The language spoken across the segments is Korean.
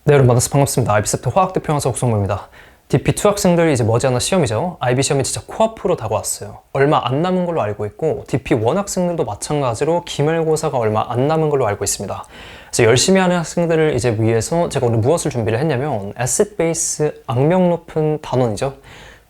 네, 여러분 만나서 반갑습니다. IBC부터 화학대표 강사 옥성모입니다. DP2 학생들 이제 머지않아 시험이죠. IB 시험이 진짜 코앞으로 다가왔어요. 얼마 안 남은 걸로 알고 있고 DP1 학생들도 마찬가지로 기말고사가 얼마 안 남은 걸로 알고 있습니다. 그래서 열심히 하는 학생들을 이제 위해서 제가 오늘 무엇을 준비를 했냐면 애시드 베이스 악명 높은 단원이죠.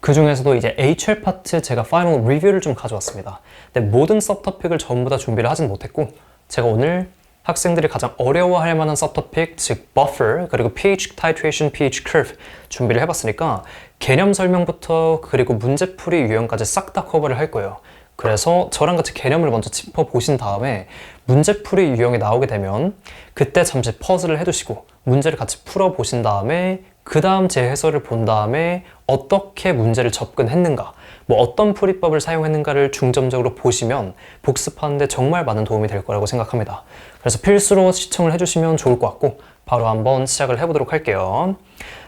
그 중에서도 이제 HR 파트 제가 파이널 리뷰를 좀 가져왔습니다. 근데 모든 서브토픽을 전부 다 준비를 하진 못했고 제가 오늘 학생들이 가장 어려워할 만한 서브토픽, 즉 buffer, 그리고 pH titration, pH curve 준비를 해봤으니까 개념 설명부터 그리고 문제풀이 유형까지 싹 다 커버를 할 거예요. 그래서 저랑 같이 개념을 먼저 짚어보신 다음에 문제풀이 유형이 나오게 되면 그때 잠시 퍼즐을 해두시고 문제를 같이 풀어보신 다음에 그 다음 제 해설을 본 다음에 어떻게 문제를 접근했는가, 뭐 어떤 풀이법을 사용했는가를 중점적으로 보시면 복습하는데 정말 많은 도움이 될 거라고 생각합니다. 그래서 필수로 시청을 해주시면 좋을 것 같고 바로 한번 시작을 해보도록 할게요.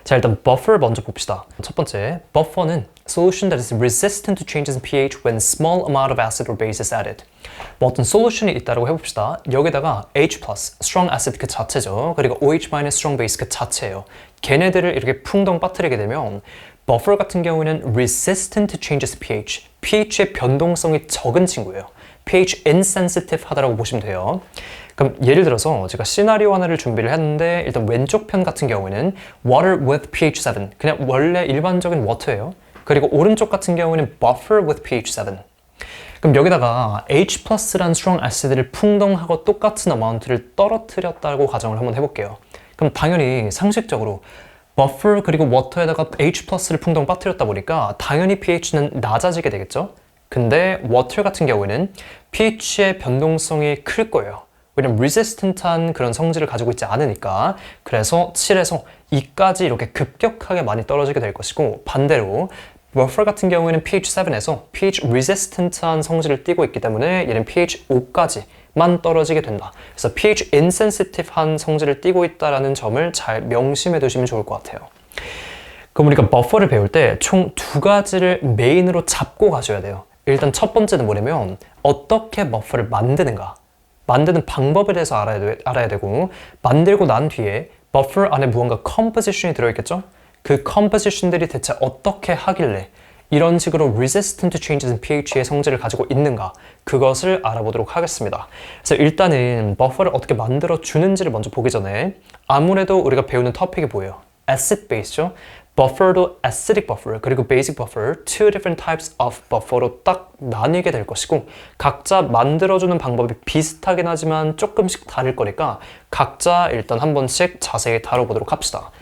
자, 일단 buffer 먼저 봅시다. 첫 번째, buffer는 solution that is resistant to changes in pH when small amount of acid or base is added. 뭐 어떤 솔루션이 있다고 해봅시다. 여기다가 H+, strong acid 그 자체죠. 그리고 OH- strong base 그 자체예요. 걔네들을 이렇게 풍덩 빠뜨리게 되면 buffer 같은 경우에는 resistant to changes in pH, pH의 변동성이 적은 친구예요. pH insensitive 하다라고 보시면 돼요. 그럼 예를 들어서 제가 시나리오 하나를 준비를 했는데 일단 왼쪽 편 같은 경우에는 water with pH 7, 그냥 원래 일반적인 water예요. 그리고 오른쪽 같은 경우에는 buffer with pH 7. 그럼 여기다가 H+란 strong acid를 풍덩하고 똑같은 어마운트를 떨어뜨렸다고 가정을 한번 해볼게요. 그럼 당연히 상식적으로 buffer 그리고 water에다가 H+를 풍덩 빠뜨렸다 보니까 당연히 pH는 낮아지게 되겠죠? 근데 water 같은 경우에는 pH의 변동성이 클 거예요. 왜냐면 resistant한 그런 성질을 가지고 있지 않으니까. 그래서 7에서 2까지 이렇게 급격하게 많이 떨어지게 될 것이고, 반대로 buffer 같은 경우에는 pH 7에서 pH resistant한 성질을 띠고 있기 때문에 얘는 pH 5까지만 떨어지게 된다. 그래서 pH insensitive한 성질을 띠고 있다는 점을 잘 명심해 두시면 좋을 것 같아요. 그럼 우리가 buffer를 배울 때 총 두 가지를 메인으로 잡고 가셔야 돼요. 일단 첫 번째는 뭐냐면 어떻게 buffer를 만드는가, 만드는 방법에 대해서 알아야 되고, 만들고 난 뒤에 buffer 안에 무언가 composition이 들어있겠죠? 그 composition들이 대체 어떻게 하길래 이런 식으로 resistant to changes in pH의 성질을 가지고 있는가, 그것을 알아보도록 하겠습니다. 그래서 일단은 buffer를 어떻게 만들어 주는지를 먼저 보기 전에 아무래도 우리가 배우는 토픽이 뭐예요? acid base죠? buffer도 acidic buffer 그리고 basic buffer, two different types of buffer로 딱 나뉘게 될 것이고, 각자 만들어주는 방법이 비슷하긴 하지만 조금씩 다를 거니까 각자 일단 한 번씩 자세히 다뤄보도록 합시다.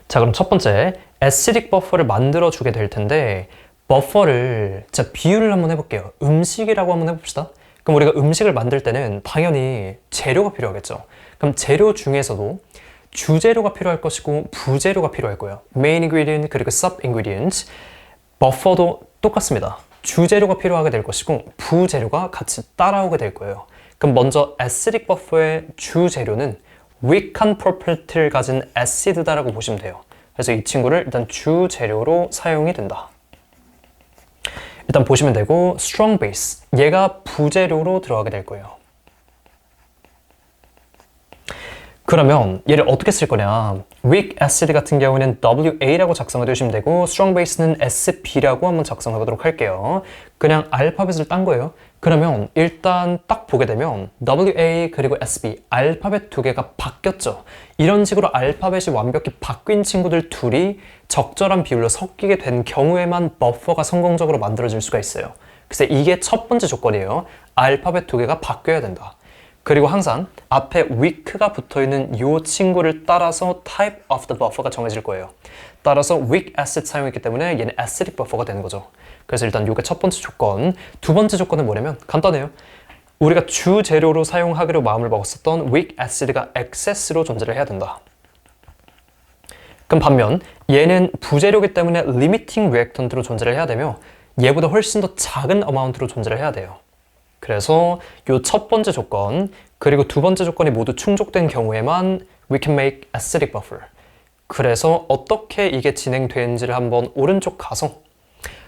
자, 그럼 첫 번째 acidic buffer를 만들어주게 될 텐데, buffer를 자 비유를 한번 해볼게요. 음식이라고 한번 해봅시다. 그럼 우리가 음식을 만들 때는 당연히 재료가 필요하겠죠. 그럼 재료 중에서도 주재료가 필요할 것이고 부재료가 필요할 거예요. main ingredient 그리고 sub ingredient. buffer도 똑같습니다. 주재료가 필요하게 될 것이고 부재료가 같이 따라오게 될 거예요. 그럼 먼저 acidic buffer의 주재료는 weak한 property를 가진 acid다라고 보시면 돼요. 그래서 이 친구를 일단 주재료로 사용이 된다. 일단 보시면 되고, strong base, 얘가 부재료로 들어가게 될 거예요. 그러면 얘를 어떻게 쓸 거냐, weak acid 같은 경우에는 WA라고 작성해 두시면 되고, strong base는 SB라고 한번 작성해 보도록 할게요. 그냥 알파벳을 딴 거예요. 그러면 일단 딱 보게 되면 WA 그리고 SB, 알파벳 두 개가 바뀌었죠. 이런 식으로 알파벳이 완벽히 바뀐 친구들 둘이 적절한 비율로 섞이게 된 경우에만 버퍼가 성공적으로 만들어질 수가 있어요. 그래서 이게 첫 번째 조건이에요. 알파벳 두 개가 바뀌어야 된다. 그리고 항상 앞에 weak가 붙어있는 이 친구를 따라서 type of the buffer가 정해질 거예요. 따라서 weak acid 사용했기 때문에 얘는 acidic buffer가 되는 거죠. 그래서 일단 이게 첫 번째 조건. 두 번째 조건은 뭐냐면 간단해요. 우리가 주재료로 사용하기로 마음을 먹었었던 weak acid가 excess로 존재를 해야 된다. 그럼 반면 얘는 부재료이기 때문에 limiting reactant로 존재를 해야 되며 얘보다 훨씬 더 작은 amount로 존재를 해야 돼요. 그래서 이 첫 번째 조건 그리고 두 번째 조건이 모두 충족된 경우에만 we can make acidic buffer. 그래서 어떻게 이게 진행되는지를 한번 오른쪽 가서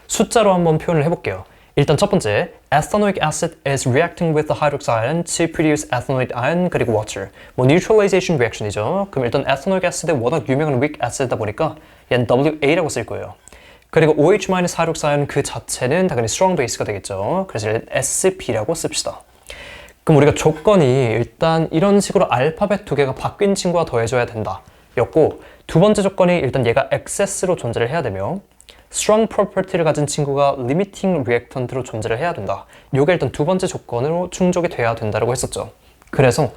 숫자로 한번 표현을 해볼게요. 일단 첫 번째, ethanoic acid is reacting with the hydroxy ion to produce ethanoic ion 그리고 water. 뭐 neutralization reaction이죠. 그럼 일단 ethanoic acid은 워낙 유명한 weak acid이다 보니까 얘는 WA라고 쓸 거예요. 그리고 OH- hydroxy ion 그 자체는 당연히 strong base가 되겠죠. 그래서 얘는 SP라고 씁시다. 그럼 우리가 조건이 일단 이런 식으로 알파벳 두 개가 바뀐 친구가 더해줘야 된다 였고, 두 번째 조건이 일단 얘가 excess로 존재를 해야 되며 strong property를 가진 친구가 limiting reactant로 존재를 해야 된다. 요게 일단 두 번째 조건으로 충족이 돼야 된다고 했었죠. 그래서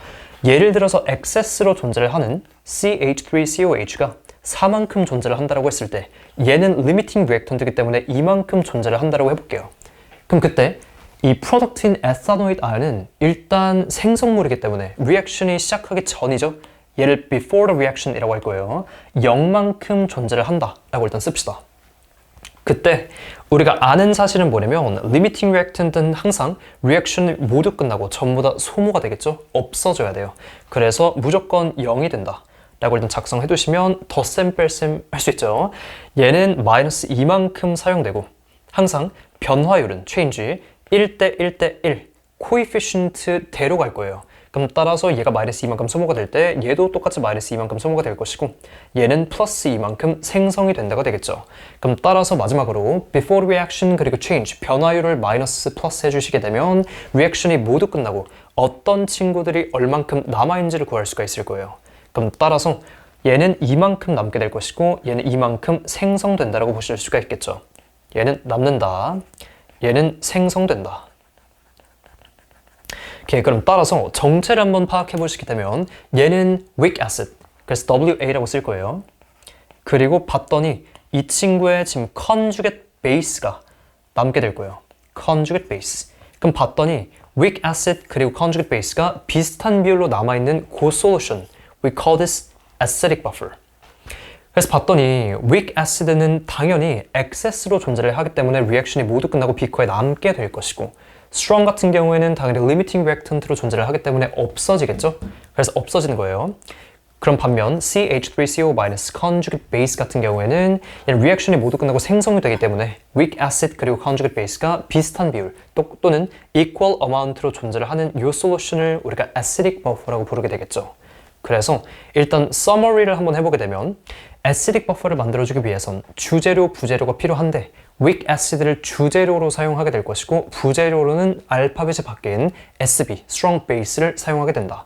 예를 들어서 excess로 존재를 하는 CH3COH가 4만큼 존재를 한다고 했을 때 얘는 limiting reactant이기 때문에 이만큼 존재를 한다고 해볼게요. 그럼 그때 이 프로덕트인 에탄오이드 아연은 일단 생성물이기 때문에 리액션이 시작하기 전이죠. 얘를 before the reaction이라고 할 거예요. 0만큼 존재를 한다라고 일단 씁시다. 그때 우리가 아는 사실은 뭐냐면 limiting reactant은 항상 리액션이 모두 끝나고 전부 다 소모가 되겠죠. 없어져야 돼요. 그래서 무조건 0이 된다 라고 일단 작성해 두시면 덧셈 뺄셈 할 수 있죠. 얘는 마이너스 2만큼 사용되고 항상 변화율은 change 1대 1대 1 coefficient대로 갈 거예요. 그럼 따라서 얘가 마이너스 2만큼 소모가 될 때 얘도 똑같이 마이너스 2만큼 소모가 될 것이고 얘는 플러스 2만큼 생성이 된다가 되겠죠. 그럼 따라서 마지막으로 before reaction 그리고 change 변화율을 마이너스 플러스 해주시게 되면 리액션이 모두 끝나고 어떤 친구들이 얼만큼 남아있는지를 구할 수가 있을 거예요. 그럼 따라서 얘는 이만큼 남게 될 것이고 얘는 이만큼 생성된다라고 보실 수가 있겠죠. 얘는 남는다. 얘는 생성된다. 오케이, 그럼 따라서 정체를 한번 파악해 보시게 되면 얘는 weak acid, 그래서 WA라고 쓸 거예요. 그리고 봤더니 이 친구의 지금 conjugate base가 남게 될 거예요. conjugate base. 그럼 봤더니 weak acid 그리고 conjugate base가 비슷한 비율로 남아있는 그 solution, we call this acidic buffer. 그래서 봤더니 weak acid는 당연히 excess로 존재를 하기 때문에 리액션이 모두 끝나고 비커에 남게 될 것이고 strong 같은 경우에는 당연히 limiting reactant로 존재를 하기 때문에 없어지겠죠? 그래서 없어지는 거예요. 그럼 반면 CH3CO- conjugate base 같은 경우에는 리액션이 모두 끝나고 생성이 되기 때문에 weak acid 그리고 conjugate base가 비슷한 비율 또는 equal amount로 존재를 하는 이 솔루션을 우리가 acidic buffer라고 부르게 되겠죠. 그래서 일단 summary를 한번 해보게 되면 acidic buffer를 만들어주기 위해선 주재료, 부재료가 필요한데 weak acid를 주재료로 사용하게 될 것이고 부재료로는 알파벳이 바뀐 SB, strong base를 사용하게 된다.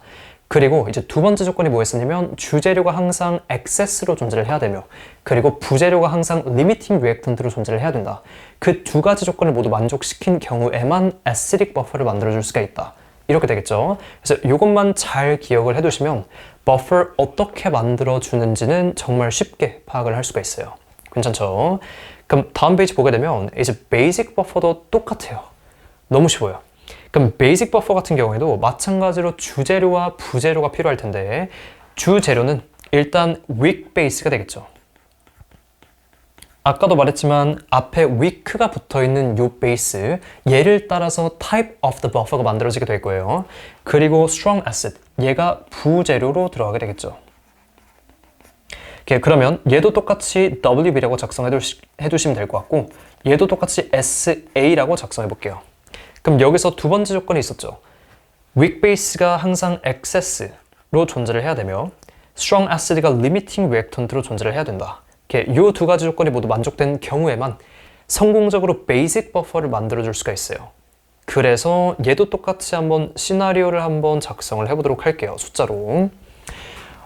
그리고 이제 두 번째 조건이 뭐였었냐면 주재료가 항상 excess로 존재를 해야 되며 그리고 부재료가 항상 limiting reactant로 존재를 해야 된다. 그 두 가지 조건을 모두 만족시킨 경우에만 acidic buffer를 만들어줄 수가 있다. 이렇게 되겠죠. 그래서 이것만 잘 기억을 해두시면 버퍼 어떻게 만들어주는지는 정말 쉽게 파악을 할 수가 있어요. 괜찮죠? 그럼 다음 페이지 보게 되면 이제 베이직 버퍼도 똑같아요. 너무 쉬워요. 그럼 베이직 버퍼 같은 경우에도 마찬가지로 주재료와 부재료가 필요할 텐데 주재료는 일단 weak base가 되겠죠. 아까도 말했지만 앞에 weak가 붙어있는 요 베이스 얘를 따라서 type of the buffer가 만들어지게 될 거예요. 그리고 strong acid 얘가 부재료로 들어가게 되겠죠. 오케이, 그러면 얘도 똑같이 WB라고 작성해 두시면 될 것 같고 얘도 똑같이 SA라고 작성해 볼게요. 그럼 여기서 두 번째 조건이 있었죠. weak base가 항상 excess로 존재를 해야 되며 strong acid가 limiting reactant로 존재를 해야 된다. 이 두 가지 조건이 모두 만족된 경우에만 성공적으로 베이직 버퍼를 만들어줄 수가 있어요. 그래서 얘도 똑같이 한번 시나리오를 한번 작성을 해보도록 할게요. 숫자로.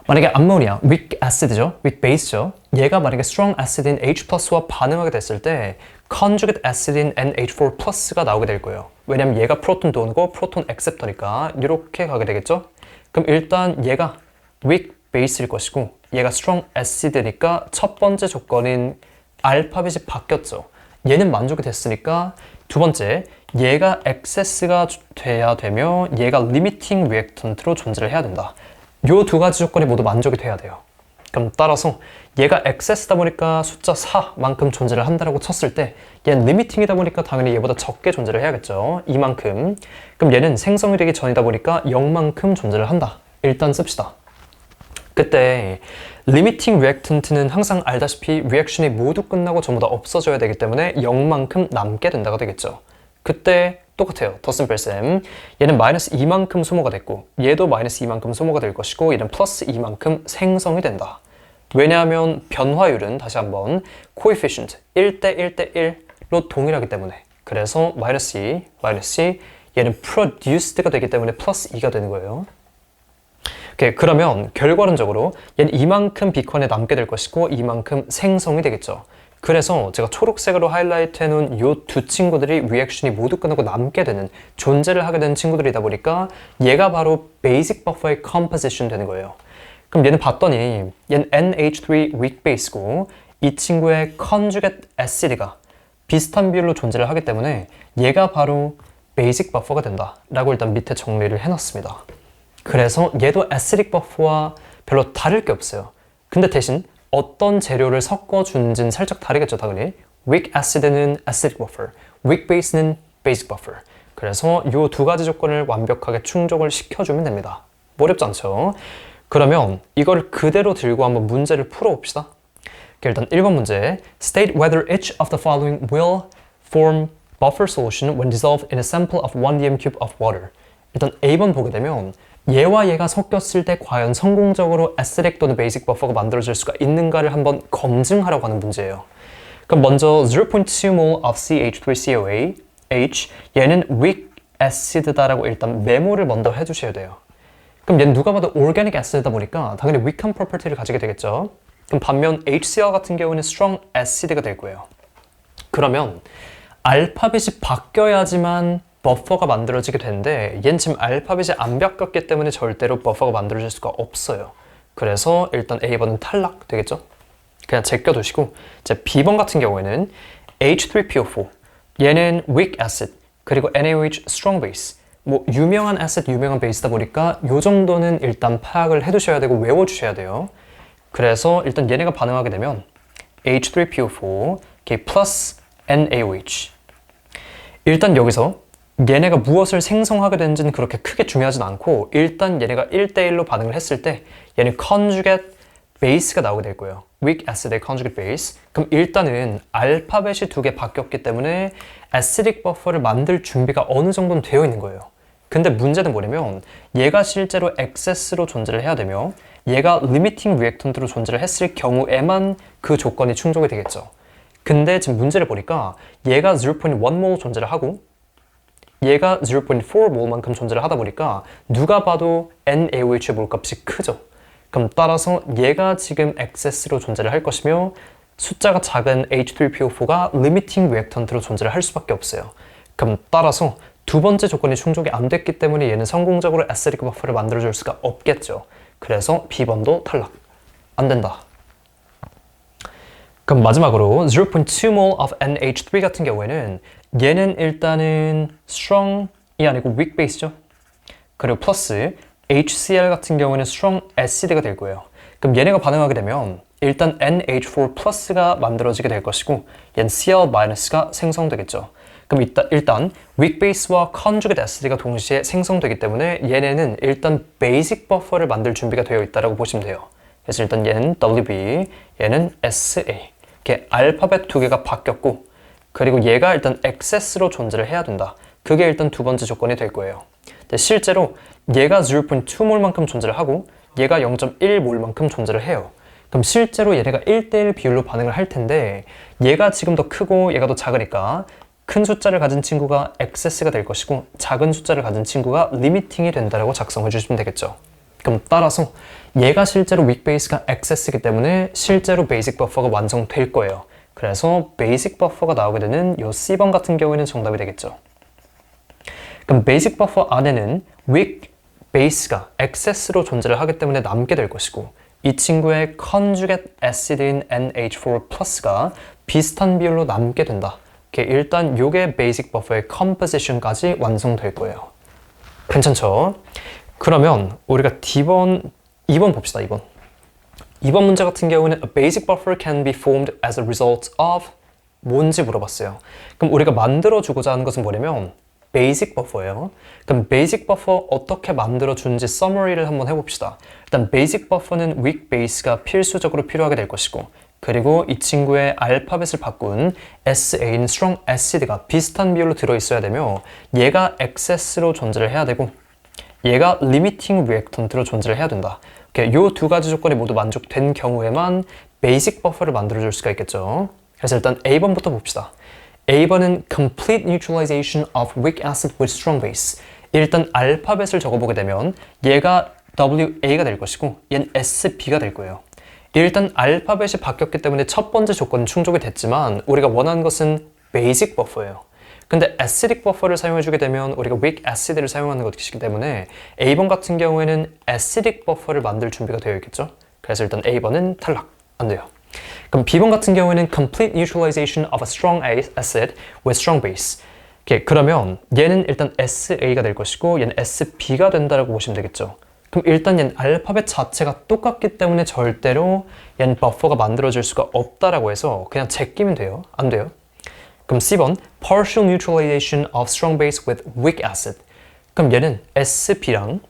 만약에 암모니아, weak acid죠? weak base죠? 얘가 만약에 strong acid인 H+와 반응하게 됐을 때 conjugate acid인 NH4+가 나오게 될 거예요. 왜냐면 얘가 프로톤 도너고 프로톤 액셉터니까 이렇게 가게 되겠죠? 그럼 일단 얘가 weak base일 것이고 얘가 strong acid니까 첫 번째 조건인 알파벳이 바뀌었죠. 얘는 만족이 됐으니까 두 번째 얘가 excess가 돼야 되며 얘가 limiting reactant로 존재를 해야 된다. 요 두 가지 조건이 모두 만족이 돼야 돼요. 그럼 따라서 얘가 excess다 보니까 숫자 4만큼 존재를 한다고 쳤을 때 얘는 limiting이다 보니까 당연히 얘보다 적게 존재를 해야겠죠. 이만큼. 그럼 얘는 생성이 되기 전이다 보니까 0만큼 존재를 한다. 일단 씁시다. 그때 limiting reactant는 항상 알다시피 리액션이 모두 끝나고 전부 다 없어져야 되기 때문에 0만큼 남게 된다가 되겠죠. 그때 똑같아요. 더슨펠쌤. 얘는 마이너스 2만큼 소모가 됐고 얘도 마이너스 2만큼 소모가 될 것이고 얘는 플러스 2만큼 생성이 된다. 왜냐하면 변화율은 다시 한번 coefficient 1대 1대 1로 동일하기 때문에 그래서 마이너스 2, 마이너스 2 얘는 produced가 되기 때문에 플러스 2가 되는 거예요. 오케이, 그러면 결과론적으로 얘는 이만큼 비컨에 남게 될 것이고 이만큼 생성이 되겠죠. 그래서 제가 초록색으로 하이라이트 해놓은 이 두 친구들이 리액션이 모두 끝나고 남게 되는 존재를 하게 되는 친구들이다 보니까 얘가 바로 베이직 버퍼의 컴포지션 되는 거예요. 그럼 얘는 봤더니 얘는 NH3 weak base고 이 친구의 conjugate acid가 비슷한 비율로 존재를 하기 때문에 얘가 바로 베이직 버퍼가 된다 라고 일단 밑에 정리를 해놨습니다. 그래서 얘도 acidic 버퍼와 별로 다를 게 없어요. 근데 대신 어떤 재료를 섞어주는지는 살짝 다르겠죠, 당연히. weak acid는 acidic buffer, weak base는 basic buffer. 그래서 이 두 가지 조건을 완벽하게 충족을 시켜주면 됩니다. 어렵지 않죠? 그러면 이걸 그대로 들고 한번 문제를 풀어봅시다. 일단 1번 문제. State whether each of the following will form buffer solution when dissolved in a sample of 1 dm³ of water. 일단 A번 보게 되면 얘와 얘가 섞였을 때 과연 성공적으로 acidic 또는 basic buffer가 만들어질 수가 있는가를 한번 검증하려고 하는 문제예요. 그럼 먼저 0.2mol of CH3COA, H, 얘는 weak acid다라고 일단 메모를 먼저 해주셔야 돼요. 그럼 얘는 누가 봐도 organic acid이다 보니까 당연히 weak한 property를 가지게 되겠죠. 그럼 반면 HCl 같은 경우는 strong acid가 될 거예요. 그러면 알파벳이 바뀌어야지만 버퍼가 만들어지게 되는데 얘는 지금 알파벳이 안 바뀌었기 때문에 절대로 버퍼가 만들어질 수가 없어요. 그래서 일단 A번은 탈락 되겠죠? 그냥 제껴두시고 이제 B번 같은 경우에는 H3PO4 얘는 weak acid 그리고 NaOH strong base 뭐 유명한 acid, 유명한 base다 보니까 요 정도는 일단 파악을 해두셔야 되고 외워주셔야 돼요. 그래서 일단 얘네가 반응하게 되면 H3PO4 플러스 NaOH 일단 여기서 얘네가 무엇을 생성하게 되는지는 그렇게 크게 중요하진 않고 일단 얘네가 1대1로 반응을 했을 때 얘는 conjugate base가 나오게 될 거예요. weak acid의 conjugate base. 그럼 일단은 알파벳이 두 개 바뀌었기 때문에 acidic buffer를 만들 준비가 어느 정도는 되어 있는 거예요. 근데 문제는 뭐냐면 얘가 실제로 excess로 존재를 해야 되며 얘가 limiting reactant로 존재를 했을 경우에만 그 조건이 충족이 되겠죠. 근데 지금 문제를 보니까 얘가 0.1mol 존재를 하고 얘가 0.4몰만큼 존재를 하다 보니까 누가 봐도 NaOH의 몰값이 크죠. 그럼 따라서 얘가 지금 excess로 존재를 할 것이며 숫자가 작은 H3PO4가 limiting reactant로 존재를 할 수밖에 없어요. 그럼 따라서 두 번째 조건이 충족이 안 됐기 때문에 얘는 성공적으로 acidic buffer를 만들어줄 수가 없겠죠. 그래서 B번도 탈락. 안 된다. 그럼 마지막으로 0.2mol of NH3 같은 경우에는 얘는 일단은 strong이 아니고 weak base죠. 그리고 플러스 HCl 같은 경우에는 strong acid가 될 거예요. 그럼 얘네가 반응하게 되면 일단 NH4 플러스가 만들어지게 될 것이고 얘는 Cl-가 생성되겠죠. 그럼 일단 weak base와 conjugate acid가 동시에 생성되기 때문에 얘네는 일단 basic buffer를 만들 준비가 되어 있다고 보시면 돼요. 그래서 일단 얘는 WB, 얘는 SA 이렇게 알파벳 두 개가 바뀌었고 그리고 얘가 일단 excess로 존재를 해야 된다. 그게 일단 두 번째 조건이 될 거예요. 근데 실제로 얘가 0.2몰만큼 존재를 하고 얘가 0.1몰만큼 존재를 해요. 그럼 실제로 얘네가 1대1 비율로 반응을 할 텐데 얘가 지금 더 크고 얘가 더 작으니까 큰 숫자를 가진 친구가 excess가 될 것이고 작은 숫자를 가진 친구가 limiting이 된다라고 작성해 주시면 되겠죠. 그럼 따라서 얘가 실제로 weak base가 excess이기 때문에 실제로 basic buffer가 완성될 거예요. 그래서 basic buffer가 나오게 되는 이 C번 같은 경우에는 정답이 되겠죠. 그럼 basic buffer 안에는 weak base가 excess로 존재를 하기 때문에 남게 될 것이고 이 친구의 conjugate acid인 NH4 플러스가 비슷한 비율로 남게 된다. 일단 이게 basic buffer의 composition까지 완성될 거예요. 괜찮죠? 그러면 우리가 D번, 2번 봅시다. 2번 문제 같은 경우는 a basic buffer can be formed as a result of 뭔지 물어봤어요. 그럼 우리가 만들어주고자 하는 것은 뭐냐면 basic buffer예요. 그럼 basic buffer 어떻게 만들어주는지 summary를 한번 해봅시다. 일단 basic buffer는 weak base가 필수적으로 필요하게 될 것이고 그리고 이 친구의 알파벳을 바꾼 SA는 strong acid가 비슷한 비율로 들어있어야 되며 얘가 excess로 존재를 해야 되고 얘가 limiting reactant로 존재를 해야 된다. 이 두 가지 조건이 모두 만족된 경우에만 베이직 버퍼를 만들어줄 수가 있겠죠. 그래서 일단 A번부터 봅시다. A번은 complete neutralization of weak acid with strong base. 일단 알파벳을 적어보게 되면 얘가 WA가 될 것이고 얘는 SB가 될 거예요. 일단 알파벳이 바뀌었기 때문에 첫 번째 조건은 충족이 됐지만 우리가 원하는 것은 베이직 버퍼예요. 근데 acidic 버퍼를 사용해주게 되면 우리가 weak acid를 사용하는 것이기 때문에 A번 같은 경우에는 acidic 버퍼를 만들 준비가 되어 있겠죠. 그래서 일단 A번은 탈락, 안 돼요. 그럼 B번 같은 경우에는 complete neutralization of a strong acid with strong base. 그러면 얘는 일단 SA가 될 것이고 얘는 SB가 된다라고 보시면 되겠죠. 그럼 일단 얘는 알파벳 자체가 똑같기 때문에 절대로 얘는 버퍼가 만들어질 수가 없다라고 해서 그냥 제끼면 돼요. 안 돼요. 그럼 C번 partial neutralization of strong base with weak acid. 그럼 얘는 SB랑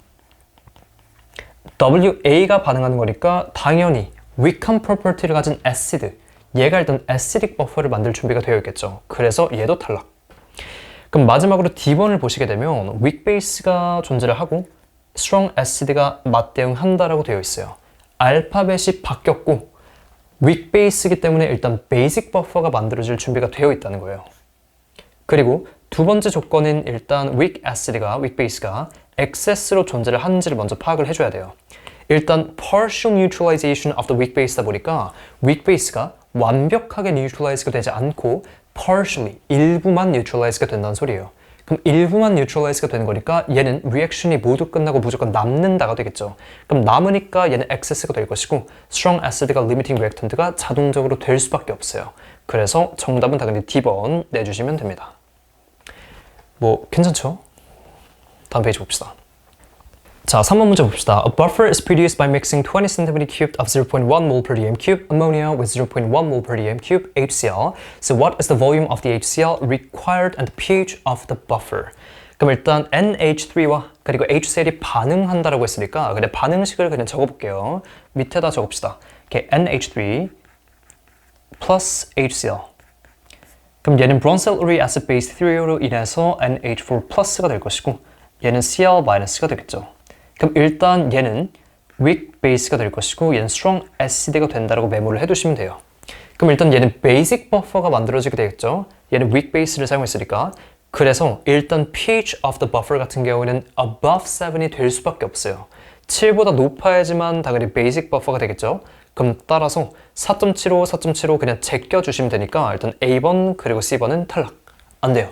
WA가 반응하는 거니까 당연히 weak한 property를 가진 acid, 얘가 일단 acidic 버퍼를 만들 준비가 되어 있겠죠. 그래서 얘도 탈락. 그럼 마지막으로 D번을 보시게 되면 weak base가 존재를 하고 strong acid가 맞대응한다라고 되어 있어요. 알파벳이 바뀌었고 weak base이기 때문에 일단 basic buffer가 만들어질 준비가 되어 있다는 거예요. 그리고 두 번째 조건은 일단 weak base가 excess로 존재를 하는지를 먼저 파악을 해줘야 돼요. 일단 partial neutralization of the weak base다 보니까 weak base가 완벽하게 neutralize가 되지 않고 partially, 일부만 neutralize가 된다는 소리예요. 그럼 일부만 neutralize가 되는 거니까 얘는 리액션이 모두 끝나고 무조건 남는다가 되겠죠. 그럼 남으니까 얘는 excess가 될 것이고 strong acid가 limiting reactant가 자동적으로 될 수밖에 없어요. 그래서 정답은 당연히 D번 내주시면 됩니다. 뭐 괜찮죠? 다음 페이지 봅시다. 자, 3번 문제 봅시다. A buffer is produced by mixing 20 cm cubed of 0.1 mol per dm cube ammonia with 0.1 mol per dm cube HCl. So what is the volume of the HCl required and the pH of the buffer? 그럼 일단 NH3와 그리고 HCl이 반응한다라고 했으니까 그냥 반응식을 그냥 적어볼게요. 밑에다 적읍시다. 이렇게 NH3 plus HCl. 그럼 얘는 bronzyluric acid base 3로 인해서 NH4 plus가 될 것이고 얘는 Cl 마이너스가 되겠죠. 그럼 일단 얘는 weak base가 될 것이고 얘는 strong acid가 된다라고 메모를 해두시면 돼요. 그럼 일단 얘는 basic buffer가 만들어지게 되겠죠. 얘는 weak base를 사용했으니까. 그래서 일단 pH of the buffer 같은 경우에는 above 7이 될 수밖에 없어요. 7보다 높아야지만 당연히 basic buffer가 되겠죠. 그럼 따라서 4.75, 4.75 그냥 제껴주시면 되니까 일단 A번 그리고 C번은 탈락. 안 돼요.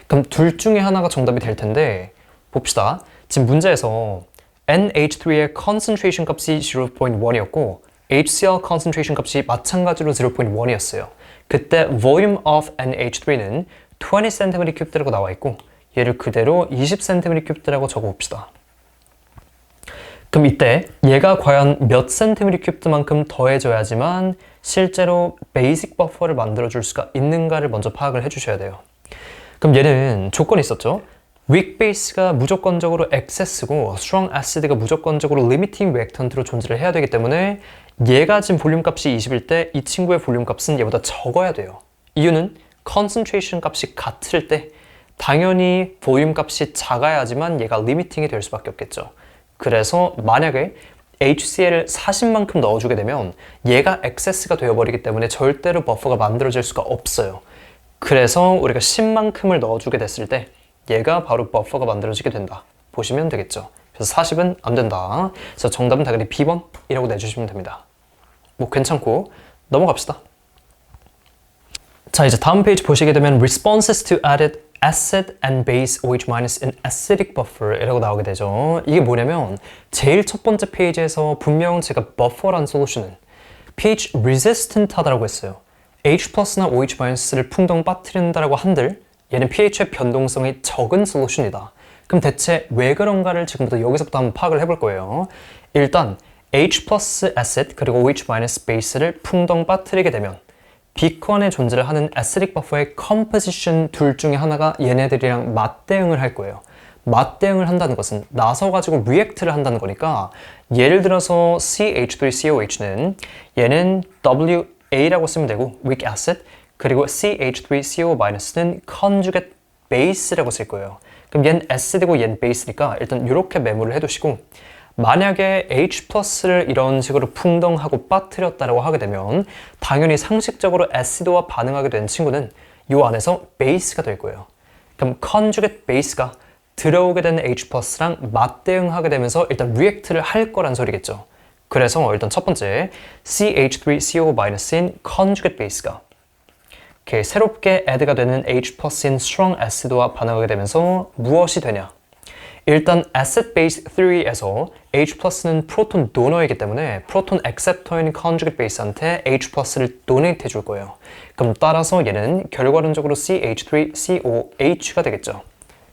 그럼 둘 중에 하나가 정답이 될 텐데 봅시다. 지금 문제에서 NH3의 concentration 값이 0.1이었고 HCl concentration 값이 마찬가지로 0.1이었어요. 그때 volume of NH3는 20cm3라고 나와 있고 얘를 그대로 20cm3라고 적어 봅시다. 그럼 이때 얘가 과연 몇 cm3만큼 더해져야지만 실제로 베이직 버퍼를 만들어줄 수가 있는가를 먼저 파악을 해주셔야 돼요. 그럼 얘는 조건이 있었죠. weak base가 무조건적으로 excess고 strong acid가 무조건적으로 limiting reactant로 존재를 해야 되기 때문에 얘가 지금 볼륨 값이 20일 때 이 친구의 볼륨 값은 얘보다 적어야 돼요. 이유는 concentration 값이 같을 때 당연히 볼륨 값이 작아야지만 얘가 limiting이 될 수밖에 없겠죠. 그래서 만약에 HCl을 40만큼 넣어주게 되면 얘가 excess가 되어버리기 때문에 절대로 버퍼가 만들어질 수가 없어요. 그래서 우리가 10만큼을 넣어주게 됐을 때 얘가 바로 버퍼가 만들어지게 된다. 보시면 되겠죠. 그래서 40은 안 된다. 그래서 정답은 당연히 B번이라고 내주시면 됩니다. 뭐 괜찮고 넘어갑시다. 자, 이제 다음 페이지 보시게 되면 responses to added acid and base OH- in acidic buffer 이라고 나오게 되죠. 이게 뭐냐면 제일 첫 번째 페이지에서 분명 제가 buffer란 솔루션은 pH resistant 하다라고 했어요. H+나 OH-를 풍덩 빠뜨린다라고 한들 얘는 pH의 변동성이 적은 솔루션이다. 그럼 대체 왜 그런가를 지금부터 여기서부터 한번 파악을 해볼 거예요. 일단 H+ acid 그리고 OH- base를 풍덩 빠뜨리게 되면 B권에 존재를 하는 acidic buffer의 composition 둘 중에 하나가 얘네들이랑 맞대응을 할 거예요. 맞대응을 한다는 것은 나서가지고 react를 한다는 거니까 예를 들어서 CH3COH는 얘는 A라고 쓰면 되고 weak acid, 그리고 CH3CO-는 conjugate base라고 쓸 거예요. 그럼 얘는 acid고 얘는 base니까 일단 이렇게 메모를 해두시고, 만약에 H+를 이런 식으로 풍덩하고 빠뜨렸다고 하게 되면 당연히 상식적으로 acid와 반응하게 된 친구는 이 안에서 base가 될 거예요. 그럼 conjugate base가 들어오게 되는 H+랑 맞대응하게 되면서 일단 react를 할 거란 소리겠죠. 그래서 일단 첫 번째 CH3CO-인 conjugate base가 이렇게 새롭게 add가 되는 H+인 strong acid와 반응하게 되면서 무엇이 되냐? 일단 acid base theory에서 H+는 프로톤 도너이기 때문에 프로톤 액셉터인 conjugate base한테 H+를 donate 해줄 거예요. 그럼 따라서 얘는 결과론적으로 CH3COH가 되겠죠.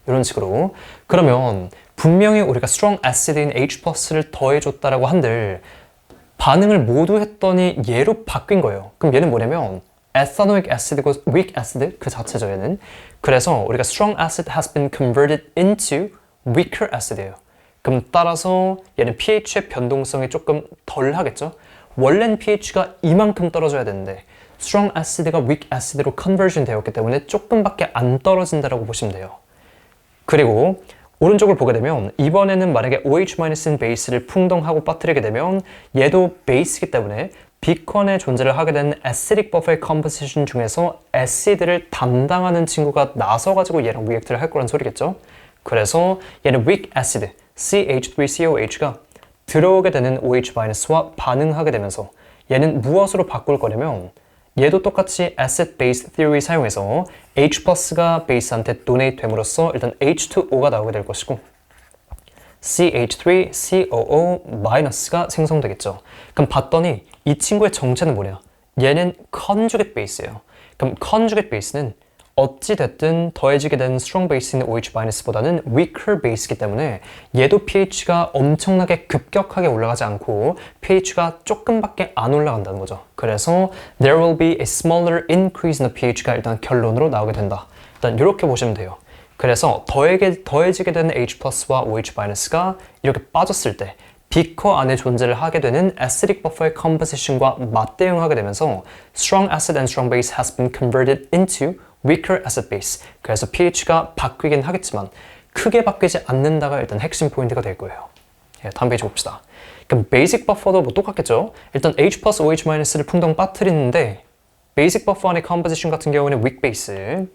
이런 식으로. 그러면 분명히 우리가 strong acid인 H+를 더해줬다라고 한들 반응을 모두 했더니 얘로 바뀐 거예요. 그럼 얘는 뭐냐면 ethanoic acid이고 weak acid 그 자체죠, 얘는. 그래서 우리가 strong acid has been converted into weaker acid예요. 그럼 따라서 얘는 pH의 변동성이 조금 덜 하겠죠? 원래는 pH가 이만큼 떨어져야 되는데 strong acid가 weak acid로 conversion 되었기 때문에 조금밖에 안 떨어진다라고 보시면 돼요. 그리고 오른쪽을 보게 되면 이번에는 만약에 OH-인 베이스를 풍덩하고 빠뜨리게 되면 얘도 베이스이기 때문에 비컨에 존재를 하게 되는 acidic buffer의 composition 중에서 acid를 담당하는 친구가 나서가지고 얘랑 리액트를 할 거란 소리겠죠? 그래서 얘는 weak acid, CH3COH가 들어오게 되는 OH-와 반응하게 되면서 얘는 무엇으로 바꿀 거냐면 얘도 똑같이 acid base theory 사용해서 H+가 베이스한테 donate 됨으로써 일단 H2O가 나오게 될 것이고 CH3COO-가 생성되겠죠. 그럼 봤더니 이 친구의 정체는 뭐냐? 얘는 conjugate base예요. 그럼 conjugate base는 어찌됐든 더해지게 된 strong base인 OH-보다는 weaker base이기 때문에 얘도 pH가 엄청나게 급격하게 올라가지 않고 pH가 조금밖에 안 올라간다는 거죠. 그래서 there will be a smaller increase in the pH가 일단 결론으로 나오게 된다. 일단 이렇게 보시면 돼요. 그래서 더해지게 되는 H+와 OH-가 이렇게 빠졌을 때 비커 안에 존재를 하게 되는 acidic buffer의 composition과 맞대응하게 되면서 strong acid and strong base has been converted into weaker acid base. 그래서 pH가 바뀌긴 하겠지만 크게 바뀌지 않는다가 일단 핵심 포인트가 될 거예요. 예, 다음 페이지 봅시다. 그럼 basic buffer도 뭐 똑같겠죠? 일단 H plus OH-를 풍덩 빠뜨리는데 basic buffer 안의 composition 같은 경우는 weak base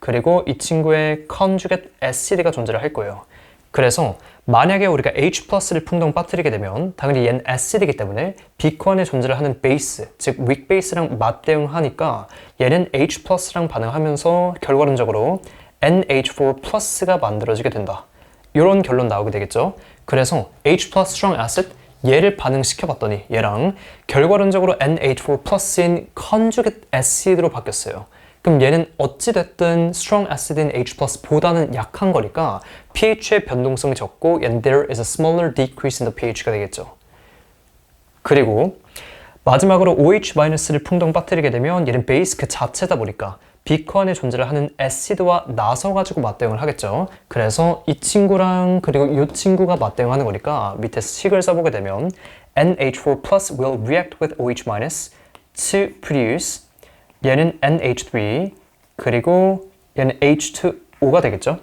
그리고 이 친구의 conjugate acid가 존재를 할 거예요. 그래서 만약에 우리가 H+를 풍덩 빠뜨리게 되면 당연히 얘는 acid이기 때문에 비커 안에 존재를 하는 베이스, 즉 weak base랑 맞대응하니까 얘는 H+랑 반응하면서 결과론적으로 NH4+가 만들어지게 된다. 이런 결론 나오게 되겠죠. 그래서 H+ strong acid 얘를 반응시켜 봤더니 얘랑 결과론적으로 NH4+인 conjugate acid로 바뀌었어요. 그럼 얘는 어찌됐든 strong acid인 H+보다는 약한 거니까 pH의 변동성이 적고 and there is a smaller decrease in the pH가 되겠죠. 그리고 마지막으로 OH-를 풍덩 빠뜨리게 되면 얘는 베이스 그 자체다 보니까 비커 안에 존재를 하는 acid와 나서가지고 맞대응을 하겠죠. 그래서 이 친구랑 그리고 이 친구가 맞대응하는 거니까 밑에 식을 써보게 되면 NH4+ will react with OH- to produce 얘는 NH3 그리고 얘는 H2O가 되겠죠.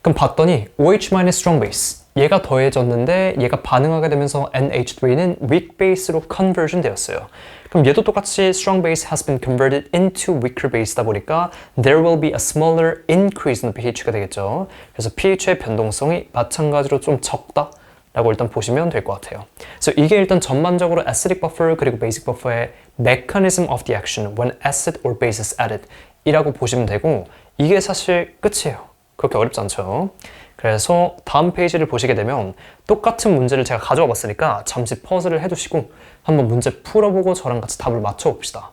그럼 봤더니 OH- strong base 얘가 더해졌는데 얘가 반응하게 되면서 NH3는 weak base로 conversion 되었어요. 그럼 얘도 똑같이 strong base has been converted into weaker base다 보니까 there will be a smaller increase in the pH가 되겠죠. 그래서 pH의 변동성이 마찬가지로 좀 적다 라고 일단 보시면 될 것 같아요. 그래서 이게 일단 전반적으로 acidic buffer 그리고 basic buffer의 mechanism of the action when acid or base is added 이라고 보시면 되고 이게 사실 끝이에요. 그렇게 어렵지 않죠. 그래서 다음 페이지를 보시게 되면 똑같은 문제를 제가 가져와 봤으니까 잠시 퍼즐을 해두시고 한번 문제 풀어보고 저랑 같이 답을 맞춰봅시다.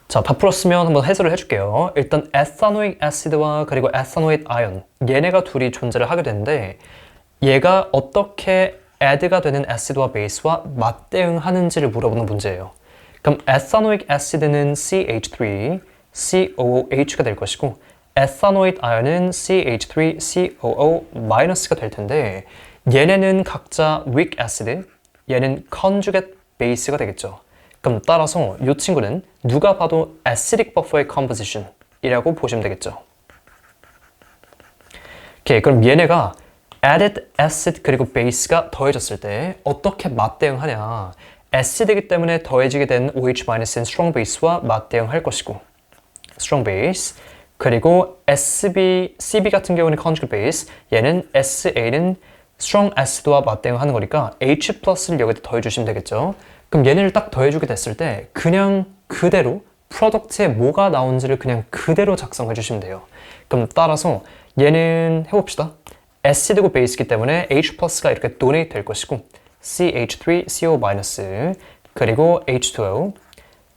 자, 다 풀었으면 한번 해설을 해줄게요. 일단 ethanoic acid와 그리고 ethanoate ion 얘네가 둘이 존재를 하게 되는데 얘가 어떻게 add가 되는 acid와 base와 맞대응하는지를 물어보는 문제예요. 그럼 ethanoic acid는 CH3COOH가 될 것이고 ethanoate ion은 CH3COO-가 될 텐데 얘네는 각자 weak acid, 얘는 conjugate base가 되겠죠. 그럼 따라서 이 친구는 누가 봐도 acidic buffer의 composition이라고 보시면 되겠죠. 오케이, 그럼 얘네가 added acid 그리고 base가 더해졌을 때 어떻게 맞대응하냐. acid이기 때문에 더해지게 된 OH-인 strong base와 맞대응할 것이고 strong base 그리고 SB, CB 같은 경우는 conjugate base 얘는 SA는 strong acid와 맞대응하는 거니까 H 플러스를 여기다 더해주시면 되겠죠. 그럼 얘네를 딱 더해주게 됐을 때 그냥 그대로 프로덕트에 뭐가 나온지를 그냥 그대로 작성해 주시면 돼요. 그럼 따라서 얘는 해봅시다. acid이고 base이기 때문에 H 플러스가 이렇게 donate 될 것이고 CH3CO- 그리고 H2O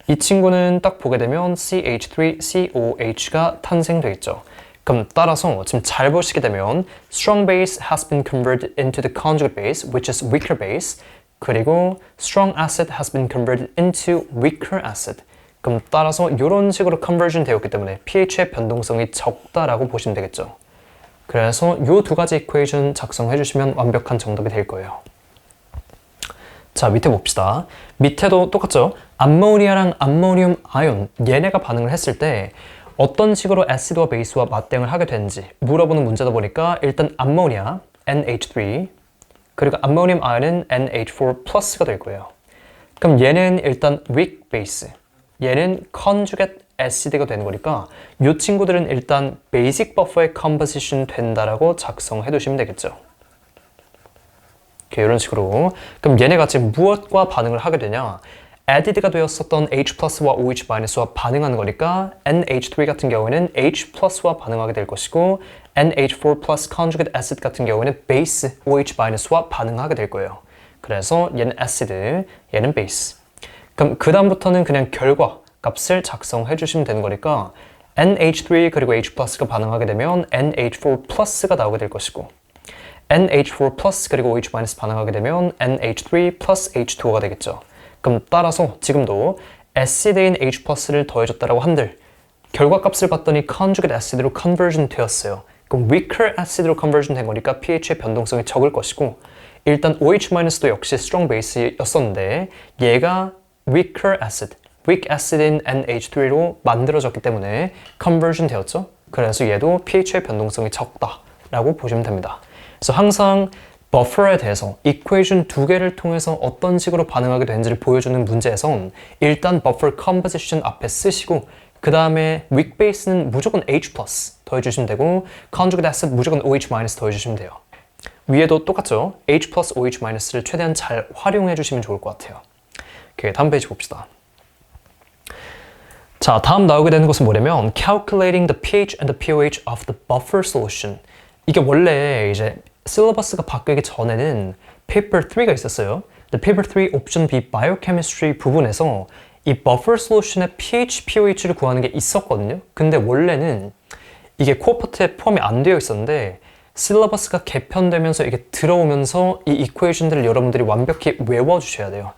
이 친구는 딱 보게 되면 CH3COH가 탄생되겠죠. 그럼 따라서 지금 잘 보시게 되면 strong base has been converted into the conjugate base, which is weaker base. 그리고 strong acid has been converted into weaker acid. 그럼 따라서 이런 식으로 conversion 되었기 때문에 pH의 변동성이 적다라고 보시면 되겠죠. 그래서 이 두 가지 이퀘이션 작성해 주시면 완벽한 정답이 될 거예요. 자, 밑에 봅시다. 밑에도 똑같죠? 암모니아랑 암모늄 아연 얘네가 반응을 했을 때 어떤 식으로 애시드와 베이스와 맞대응을 하게 되는지 물어보는 문제다 보니까 일단 암모니아 NH3 그리고 암모늄 아연은 NH4 플러스가 될 거예요. 그럼 얘는 일단 weak base 얘는 conjugate acid가 되는 거니까 이 친구들은 일단 basic buffer의 composition 된다라고 작성해 두시면 되겠죠. 이렇게 이런 식으로. 그럼 얘네가 지금 무엇과 반응을 하게 되냐? added가 되었었던 H 플러스와 OH-와 반응하는 거니까 NH3 같은 경우에는 H 플러스와 반응하게 될 것이고 NH4 플러스 conjugate acid 같은 경우에는 base OH-와 반응하게 될 거예요. 그래서 얘는 acid, 얘는 base. 그럼 그 다음부터는 그냥 결과 값을 작성해 주시면 되는 거니까 NH3 그리고 H 플러스가 반응하게 되면 NH4 플러스가 나오게 될 것이고 NH4 플러스 그리고 OH 마이너스 반응하게 되면 NH3 플러스 H2O가 되겠죠. 그럼 따라서 지금도 acid인 H 플러스를 더해줬다라고 한들 결과값을 봤더니 conjugate acid로 conversion 되었어요. 그럼 weaker acid로 conversion 된 거니까 pH의 변동성이 적을 것이고 일단 OH-도 역시 strong base였었는데 얘가 weaker acid, weak acid인 NH3로 만들어졌기 때문에 conversion 되었죠. 그래서 얘도 pH의 변동성이 적다라고 보시면 됩니다. 그래서 항상 버퍼에 대해서 이퀘이션 두 개를 통해서 어떤 식으로 반응하게 되는지를 보여주는 문제에선 일단 버퍼 컴포지션 앞에 쓰시고 그 다음에 weak base는 무조건 H 플러스 더해주시면 되고 conjugate acid 무조건 OH 마이너스 더해주시면 돼요. 위에도 똑같죠? H 플러스 OH 마이너스를 최대한 잘 활용해 주시면 좋을 것 같아요. 오케이, 다음 페이지 봅시다. 자, 다음 나오게 되는 것은 뭐냐면 calculating the pH and the pOH of the buffer solution. 이게 원래 이제 실러버스가 바뀌기 전에는 paper 3가 있었어요. 근데 paper 3 option B biochemistry 부분에서 이 buffer solution의 pH, pOH를 구하는 게 있었거든요. 근데 원래는 이게 코어 파트에 포함이 안 되어 있었는데 실러버스가 개편되면서 이게 들어오면서 이 이퀘이션들을 여러분들이 완벽히 외워주셔야 돼요.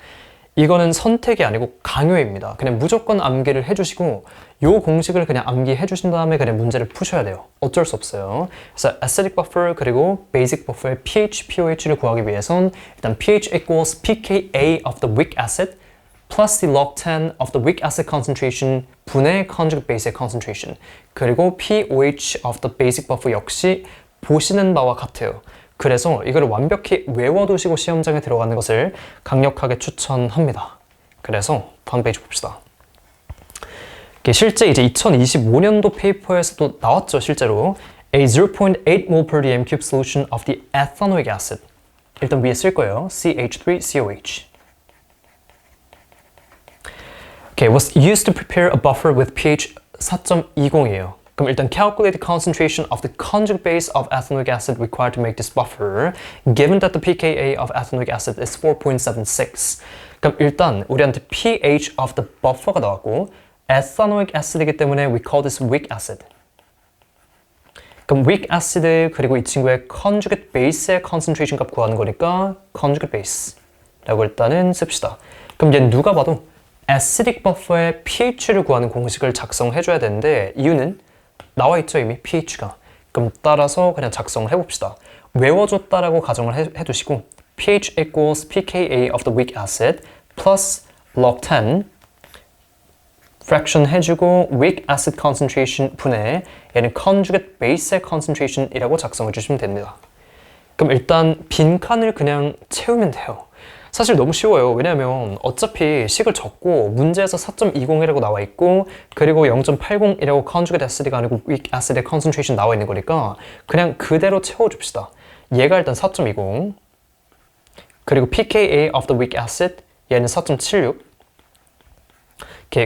이거는 선택이 아니고 강요입니다. 그냥 무조건 암기를 해주시고 이 공식을 그냥 암기해 주신 다음에 그냥 문제를 푸셔야 돼요. 어쩔 수 없어요. 그래서 acidic buffer 그리고 basic buffer의 pH, pOH를 구하기 위해선 일단 pH equals pKa of the weak acid plus the log 10 of the weak acid concentration 분의 conjugate base의 concentration 그리고 pOH of the basic buffer 역시 보시는 바와 같아요. 그래서 이거를 완벽히 외워두시고 시험장에 들어가는 것을 강력하게 추천합니다. 그래서 다음 페이지 봅시다. 실제 이제 2025년도 페이퍼에서도 나왔죠, 실제로. A 0.8 mol per dm cube solution of the ethanoic acid. 일단 위에 쓸 거예요. CH3COH. Okay, was used to prepare a buffer with pH 4.20이에요. 그럼 일단 calculate the concentration of the conjugate base of ethanoic acid required to make this buffer given that the pKa of ethanoic acid is 4.76. 그럼 일단 우리한테 pH of the buffer가 나왔고 ethanoic acid이기 때문에 we call this weak acid. 그럼 weak acid 그리고 이 친구의 conjugate base의 concentration 값 구하는 거니까 conjugate base라고 일단은 씁시다. 그럼 얘는 누가 봐도 acidic buffer의 pH를 구하는 공식을 작성해줘야 되는데 이유는 나와 있죠, 이미 pH가. 그럼 따라서 그냥 작성을 해봅시다. 외워줬다라고 가정을 해두시고 pH equals pKa of the weak acid plus log 10 fraction 해주고 weak acid concentration 분해 얘는 conjugate base의 concentration이라고 작성해 주시면 됩니다. 그럼 일단 빈칸을 그냥 채우면 돼요. 사실 너무 쉬워요. 왜냐면 어차피 식을 적고 문제에서 4.20이라고 나와 있고 그리고 0.80이라고 conjugate acid가 아니고 weak acid의 concentration 나와 있는 거니까 그냥 그대로 채워줍시다. 얘가 일단 4.20 그리고 pKa of the weak acid 얘는 4.76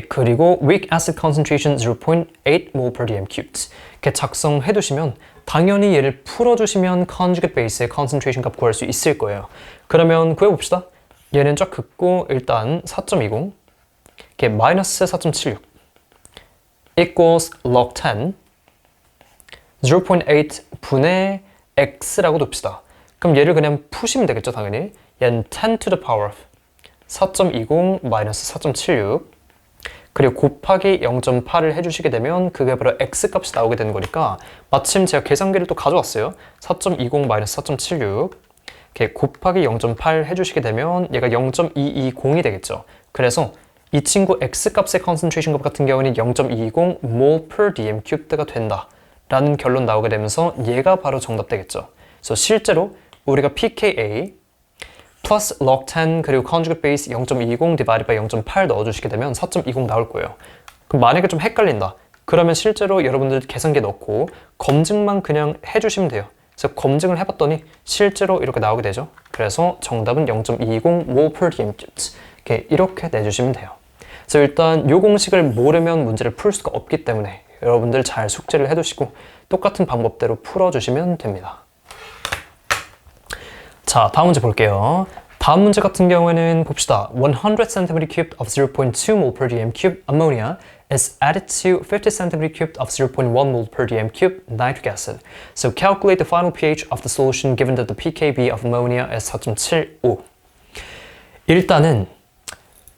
그리고 weak acid concentration 0.8 mol per dm cubed 이렇게 작성해 두시면 당연히 얘를 풀어주시면 conjugate base의 concentration 값 구할 수 있을 거예요. 그러면 구해봅시다. 얘는 쫙 긋고 일단 4.20 마이너스 4.76 equals log 10 0.8 분의 x라고 둡시다. 그럼 얘를 그냥 푸시면 되겠죠, 당연히. 얘는 10 to the power of 4.20 마이너스 4.76 그리고 곱하기 0.8을 해주시게 되면 그게 바로 x값이 나오게 되는 거니까 마침 제가 계산기를 또 가져왔어요. 4.20 마이너스 4.76 이렇게 곱하기 0.8 해주시게 되면 얘가 0.220이 되겠죠. 그래서 이 친구 x값의 concentration 값 같은 경우는 0.220 mol per dm cubed가 된다 라는 결론 나오게 되면서 얘가 바로 정답 되겠죠. 그래서 실제로 우리가 pKa 플러스 log 10 그리고 conjugate base 0.20 divided by 0.8 넣어주시게 되면 4.20 나올 거예요. 그럼 만약에 좀 헷갈린다. 그러면 실제로 여러분들 계산기에 넣고 검증만 그냥 해주시면 돼요. 그래서 검증을 해봤더니 실제로 이렇게 나오게 되죠. 그래서 정답은 0.220 mol per dm cubed 이렇게 내주시면 돼요. 그래서 일단 이 공식을 모르면 문제를 풀 수가 없기 때문에 여러분들 잘 숙제를 해두시고 똑같은 방법대로 풀어주시면 됩니다. 자, 다음 문제 볼게요. 다음 문제 같은 경우에는 봅시다. 100 cm3 of 0.2 mol per dm cube ammonia is added to 50 cm3 of 0.1 mol per dm cube nitric acid. So calculate the final pH of the solution given that the pKb of ammonia is 4.75. 일단은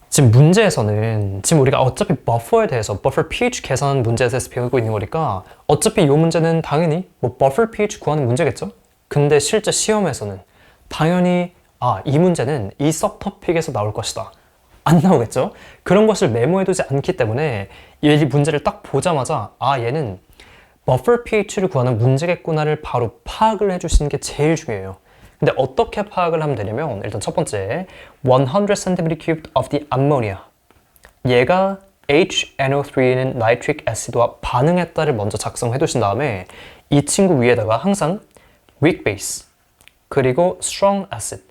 지금 문제에서는 지금 우리가 어차피 버퍼에 대해서 buffer pH 계산 문제에 대해서 배우고 있는 거니까 어차피 이 문제는 당연히 뭐 buffer pH 구하는 문제겠죠? 근데 실제 시험에서는 당연히 이 문제는 이 서브토픽에서 나올 것이다. 안 나오겠죠? 그런 것을 메모해두지 않기 때문에 이 문제를 딱 보자마자 얘는 buffer pH를 구하는 문제겠구나를 바로 파악을 해주시는 게 제일 중요해요. 근데 어떻게 파악을 하면 되냐면 일단 첫 번째 100 cm3 of the ammonia 얘가 HNO3는 나이트릭 애시드와 반응했다를 먼저 작성해 두신 다음에 이 친구 위에다가 항상 weak base 그리고 strong acid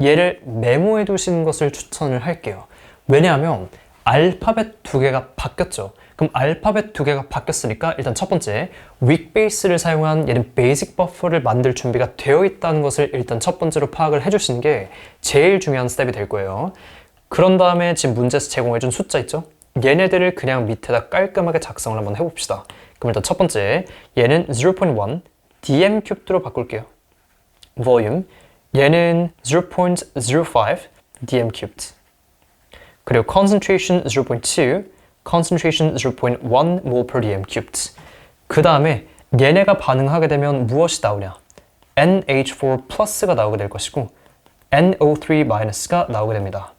얘를 메모해 두시는 것을 추천을 할게요. 왜냐하면 알파벳 두 개가 바뀌었죠. 그럼 알파벳 두 개가 바뀌었으니까 일단 첫 번째 weak base를 사용한 얘는 basic buffer를 만들 준비가 되어 있다는 것을 일단 첫 번째로 파악을 해주시는 게 제일 중요한 스텝이 될 거예요. 그런 다음에 지금 문제에서 제공해준 숫자 있죠? 얘네들을 그냥 밑에다 깔끔하게 작성을 한번 해봅시다. 그럼 일단 첫 번째 얘는 0.1 dm 큐브로 바꿀게요. volume 얘는 0.05 dm cubed 그리고 concentration 0.2 concentration 0.1 mol per dm cubed 그 다음에 얘네가 반응하게 되면 무엇이 나오냐 NH4 플러스가 나오게 될 것이고 NO3 마이너스가 나오게 됩니다.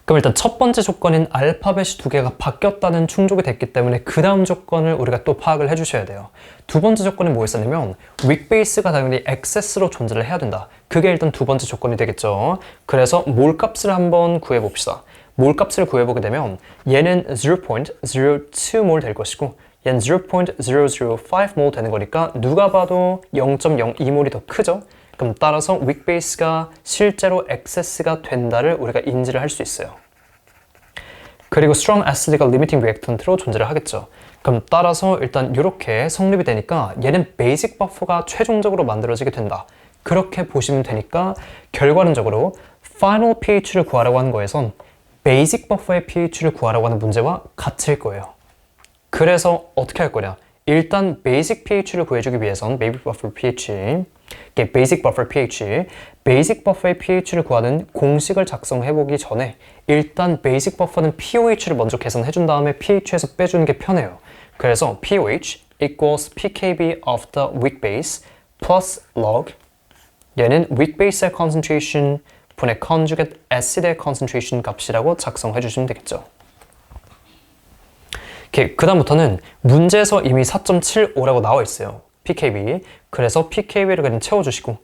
그럼 일단 첫 번째 조건인 알파벳이 두 개가 바뀌었다는 충족이 됐기 때문에 그 다음 조건을 우리가 또 파악을 해주셔야 돼요. 두 번째 조건은 뭐였었냐면 weak base가 당연히 excess로 존재를 해야 된다. 그게 일단 두 번째 조건이 되겠죠. 그래서 몰 값을 한번 구해봅시다. 몰 값을 구해보게 되면 얘는 0.02몰 될 것이고 얘는 0.005몰 되는 거니까 누가 봐도 0.02몰이 더 크죠? 그럼 따라서 weak base가 실제로 excess가 된다를 우리가 인지를 할 수 있어요. 그리고 strong acid가 limiting reactant로 존재를 하겠죠. 그럼 따라서 일단 이렇게 성립이 되니까 얘는 basic buffer가 최종적으로 만들어지게 된다. 그렇게 보시면 되니까 결과론적으로 final pH를 구하라고 하는 거에선 basic buffer의 pH를 구하라고 하는 문제와 같을 거예요. 그래서 어떻게 할 거냐? 일단 basic pH를 구해주기 위해선 basic buffer pH, basic buffer의 pH를 구하는 공식을 작성해보기 전에 일단 basic buffer는 pOH를 먼저 계산해준 다음에 pH에서 빼주는 게 편해요. 그래서 pOH equals pKb of the weak base plus log 얘는 weak base의 concentration 분의 conjugate acid의 concentration 값이라고 작성해 주시면 되겠죠. 그 다음부터는 문제에서 이미 4.75라고 나와 있어요. pKb. 그래서 pKb를 그냥 채워주시고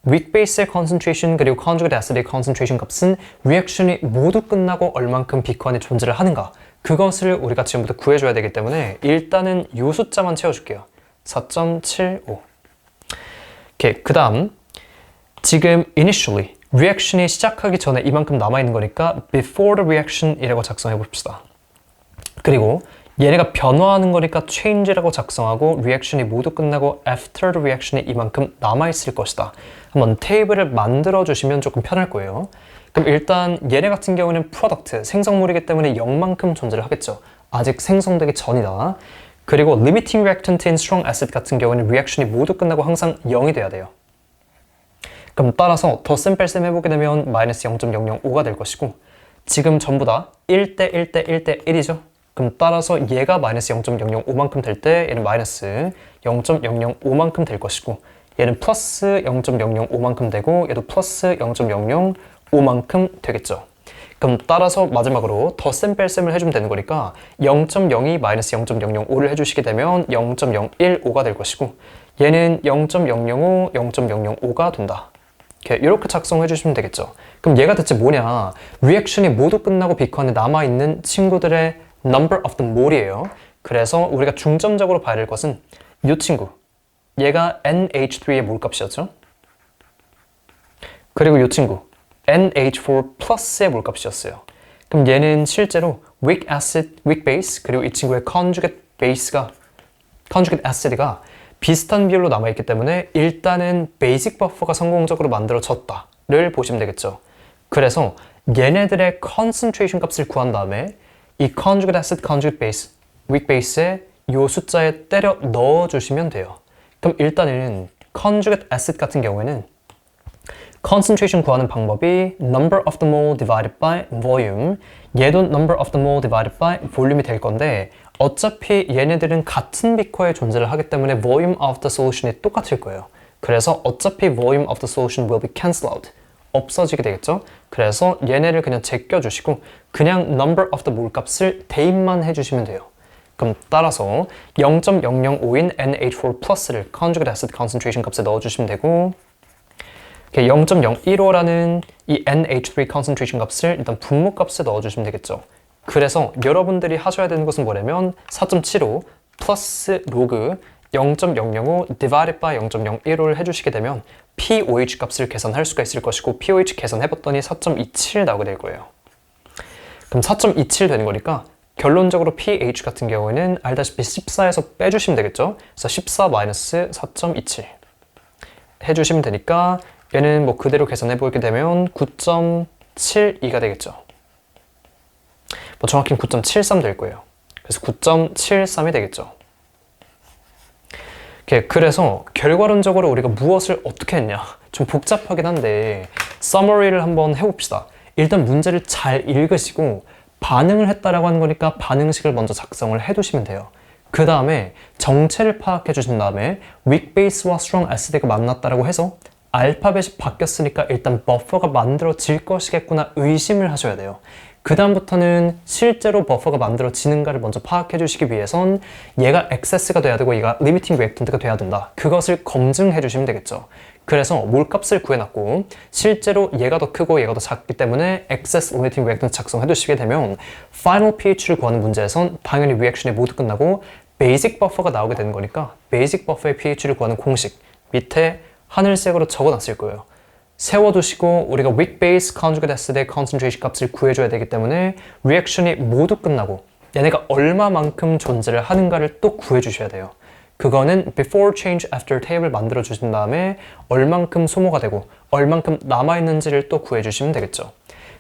weak base의 concentration 그리고 conjugate acid의 concentration 값은 리액션이 모두 끝나고 얼만큼 비커 안에 존재를 하는가 그것을 우리가 지금부터 구해줘야 되기 때문에 일단은 이 숫자만 채워줄게요. 4.75. 그 다음 지금 initially 리액션이 시작하기 전에 이만큼 남아있는 거니까 before the reaction 이라고 작성해 봅시다. 그리고 얘네가 변화하는 거니까 change라고 작성하고 리액션이 모두 끝나고 after the reaction이 이만큼 남아있을 것이다. 한번 테이블을 만들어 주시면 조금 편할 거예요. 그럼 일단 얘네 같은 경우는 product, 생성물이기 때문에 0만큼 존재를 하겠죠. 아직 생성되기 전이다. 그리고 limiting reactant in strong acid 같은 경우는 리액션이 모두 끝나고 항상 0이 돼야 돼요. 그럼 따라서 덧셈 뺄셈 해보게 되면 마이너스 0.005가 될 것이고 지금 전부 다 1대 1대 1대 1이죠. 그럼 따라서 얘가 마이너스 0.005만큼 될 때 얘는 마이너스 0.005만큼 될 것이고 얘는 플러스 0.005만큼 되고 얘도 플러스 0.005만큼 되겠죠. 그럼 따라서 마지막으로 덧셈 뺄셈을 해주면 되는 거니까 0.02 마이너스 0.005를 해주시게 되면 0.015가 될 것이고 얘는 0.005, 0.005가 된다. 이렇게 작성해 주시면 되겠죠. 그럼 얘가 대체 뭐냐? 리액션이 모두 끝나고 비커 안에 남아있는 친구들의 number of the mole이에요. 그래서 우리가 중점적으로 봐야 될 것은 이 친구. 얘가 NH3의 몰값이었죠. 그리고 이 친구. NH4 플러스의 몰값이었어요. 그럼 얘는 실제로 weak acid, weak base, 그리고 이 친구의 conjugate acid가 비슷한 비율로 남아있기 때문에 일단은 베이직 버퍼가 성공적으로 만들어졌다를 보시면 되겠죠. 그래서 얘네들의 concentration 값을 구한 다음에 이 conjugate acid, conjugate base, weak base에 이 숫자에 때려 넣어주시면 돼요. 그럼 일단은 conjugate acid 같은 경우에는 concentration 구하는 방법이 number of the mole divided by volume 얘도 number of the mole divided by volume이 될 건데 어차피 얘네들은 같은 비커에 존재를 하기 때문에 volume of the solution이 똑같을 거예요. 그래서 어차피 volume of the solution will be cancelled out. 없어지게 되겠죠? 그래서 얘네를 그냥 제껴주시고 그냥 number of the mole 값을 대입만 해주시면 돼요. 그럼 따라서 0.005인 NH4 플러스를 conjugate acid concentration 값에 넣어주시면 되고 0.015라는 이 NH3 concentration 값을 일단 분모 값에 넣어주시면 되겠죠. 그래서 여러분들이 하셔야 되는 것은 뭐냐면 4.75 플러스 로그 0.005 divided by 0.015를 해주시게 되면 pOH 값을 계산할 수가 있을 것이고 pOH 계산해봤더니 4.27 나오게 될 거예요. 그럼 4.27 되는 거니까 결론적으로 pH 같은 경우에는 알다시피 14에서 빼주시면 되겠죠. 그래서 14 마이너스 4.27 해주시면 되니까 얘는 뭐 그대로 계산해보게 되면 9.72가 되겠죠. 뭐 정확히는 9.73 될 거예요. 그래서 9.73이 되겠죠. 그래서 결과론적으로 우리가 무엇을 어떻게 했냐? 좀 복잡하긴 한데 summary를 한번 해봅시다. 일단 문제를 잘 읽으시고 반응을 했다라고 하는 거니까 반응식을 먼저 작성을 해두시면 돼요. 그 다음에 정체를 파악해 주신 다음에 weak base와 strong acid가 만났다라고 해서 알파벳이 바뀌었으니까 일단 버퍼가 만들어질 것이겠구나 의심을 하셔야 돼요. 그 다음부터는 실제로 버퍼가 만들어지는가를 먼저 파악해 주시기 위해선 얘가 excess가 돼야 되고 얘가 limiting reactant가 돼야 된다. 그것을 검증해 주시면 되겠죠. 그래서 몰값을 구해놨고 실제로 얘가 더 크고 얘가 더 작기 때문에 excess limiting reactant 작성해 두시게 되면 final pH를 구하는 문제에선 당연히 리액션이 모두 끝나고 basic buffer가 나오게 되는 거니까 basic buffer의 pH를 구하는 공식 밑에 하늘색으로 적어놨을 거예요. 세워두시고 우리가 weak base conjugate acid의 concentration 값을 구해줘야 되기 때문에 리액션이 모두 끝나고 얘네가 얼마만큼 존재를 하는가를 또 구해주셔야 돼요. 그거는 before change after table을 만들어 주신 다음에 얼만큼 소모가 되고 얼만큼 남아있는지를 또 구해주시면 되겠죠.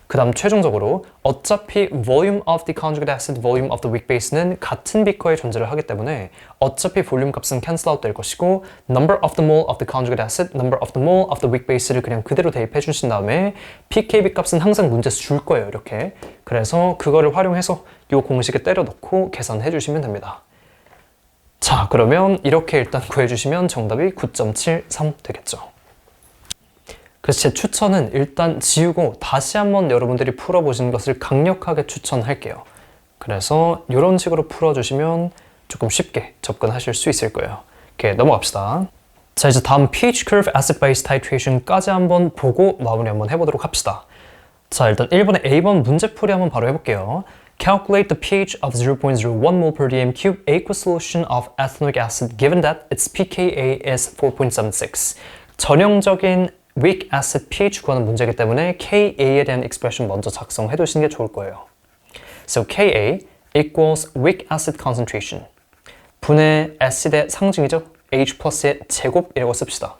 그 다음 최종적으로 어차피 volume of the conjugate acid, volume of the weak base는 같은 비커에 존재를 하기 때문에 어차피 볼륨 값은 cancel out 될 것이고 number of the mole of the conjugate acid, number of the mole of the weak base를 그냥 그대로 대입해 주신 다음에 pKb 값은 항상 문제에서 줄 거예요. 이렇게. 그래서 그거를 활용해서 이 공식에 때려 넣고 계산해 주시면 됩니다. 자, 그러면 이렇게 일단 구해주시면 정답이 9.73 되겠죠. 그래서 제 추천은 일단 지우고 다시 한번 여러분들이 풀어보시는 것을 강력하게 추천할게요. 그래서 이런 식으로 풀어주시면 조금 쉽게 접근하실 수 있을 거예요. 이렇게 넘어갑시다. 자, 이제 다음 pH curve acid base titration까지 한번 보고 마무리 한번 해보도록 합시다. 자, 일단 1번의 A번 문제풀이 한번 바로 해볼게요. Calculate the pH of 0.01 mol per dm cube aqueous solution of ethanoic acid given that its pKa is 4.76. 전형적인 weak acid pH 구하는 문제이기 때문에 Ka에 대한 expression 먼저 작성해 두시는 게 좋을 거예요. So Ka equals weak acid concentration. 분해 acid의 상징이죠. H 플러스의 제곱이라고 씁시다.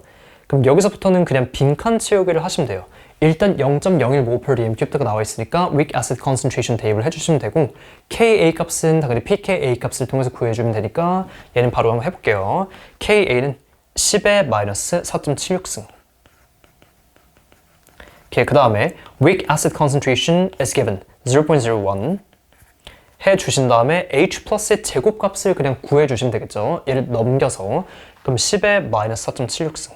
그럼 여기서부터는 그냥 빈칸 채우기를 하시면 돼요. 일단 0.01 mol per dm cube가 나와 있으니까 weak acid concentration 대입을 해주시면 되고 Ka 값은 당연히 pKa 값을 통해서 구해주면 되니까 얘는 바로 한번 해볼게요. Ka는 10의 마이너스 4.76승. 오케이, 그 다음에 weak acid concentration is given 0.01 해주신 다음에 H 플러스의 제곱값을 그냥 구해주시면 되겠죠. 얘를 넘겨서 그럼 10의 마이너스 4.76승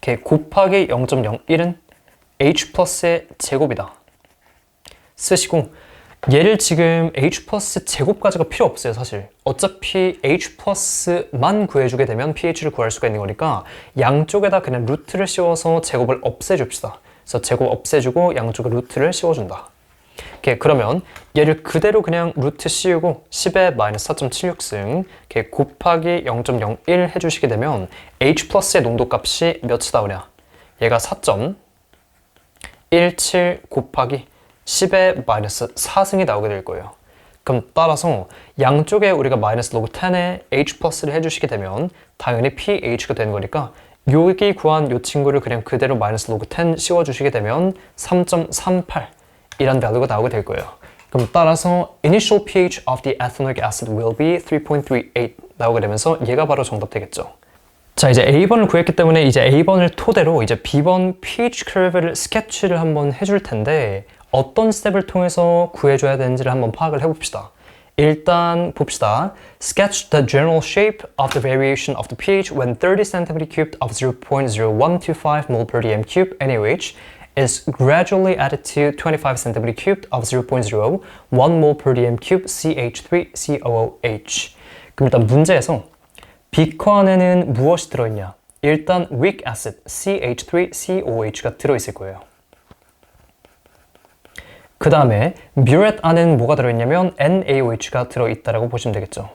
이렇게 곱하기 0.01은 H 플러스의 제곱이다 쓰시고 얘를 지금 H 플러스 제곱까지가 필요 없어요. 사실 어차피 H 플러스만 구해주게 되면 pH를 구할 수가 있는 거니까 양쪽에다 그냥 루트를 씌워서 제곱을 없애줍시다. 그래서 제곱 없애주고 양쪽에 루트를 씌워준다. 이렇게 그러면 얘를 그대로 그냥 루트 씌우고 10의 마이너스 4.76승 이렇게 곱하기 0.01 해주시게 되면 H 플러스의 농도값이 몇이 나오냐? 얘가 4.17 곱하기 10의 마이너스 4승이 나오게 될 거예요. 그럼 따라서 양쪽에 우리가 마이너스 로그 10에 H 플러스를 해주시게 되면 당연히 pH가 되는 거니까 여기 구한 이 친구를 그냥 그대로 마이너스 로그 10 씌워주시게 되면 3.38 이란 value가 나오게 될 거예요. 그럼 따라서 initial pH of the ethanoic acid will be 3.38 나오게 되면서 얘가 바로 정답 되겠죠. 자, 이제 A번을 구했기 때문에 이제 A번을 토대로 이제 B번 pH curve를 스케치를 한번 해줄 텐데 어떤 스텝을 통해서 구해줘야 되는지를 한번 파악을 해봅시다. 일단 봅시다. Sketch the general shape of the variation of the pH when 30 cm cubed of 0.0125 mol per dm cube NaOH is gradually added to 25 cm cubed of 0.01 mol per dm cube CH3COOH. 그럼 일단 문제에서 비커 안에는 무엇이 들어있냐? 일단 weak acid CH3COOH가 들어있을 거예요. 그 다음에 뮤렛 안에는 뭐가 들어있냐면 NaOH가 들어있다라고 보시면 되겠죠.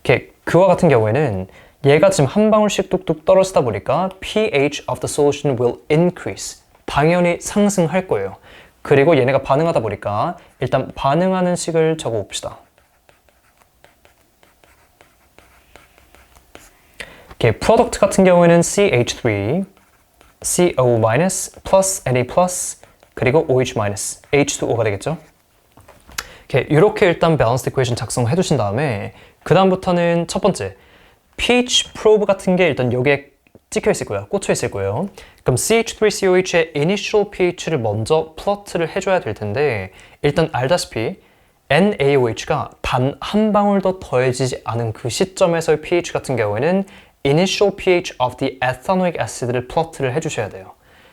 이렇게 그와 같은 경우에는 얘가 지금 한 방울씩 뚝뚝 떨어지다 보니까 pH of the solution will increase. 당연히 상승할 거예요. 그리고 얘네가 반응하다 보니까 일단 반응하는 식을 적어 봅시다. 이렇게 프로덕트 같은 경우에는 CH3, CO- plus Na plus 그리고 OH- H2O가 되겠죠. 이렇게 일단 밸런스 이퀘이션 작성해 두신 다음에 그 다음부터는 첫 번째 pH probe 같은 게 일단 여기에 찍혀 있을 거예요. 꽂혀 있을 거예요. 그럼 CH3COH의 initial pH를 먼저 플러트를 해줘야 될 텐데 일단 알다시피 NaOH가 단 한 방울도 더해지지 않은 그 시점에서의 pH 같은 경우에는 initial pH of the ethanoic acid를 플러트를 해주셔야 돼요.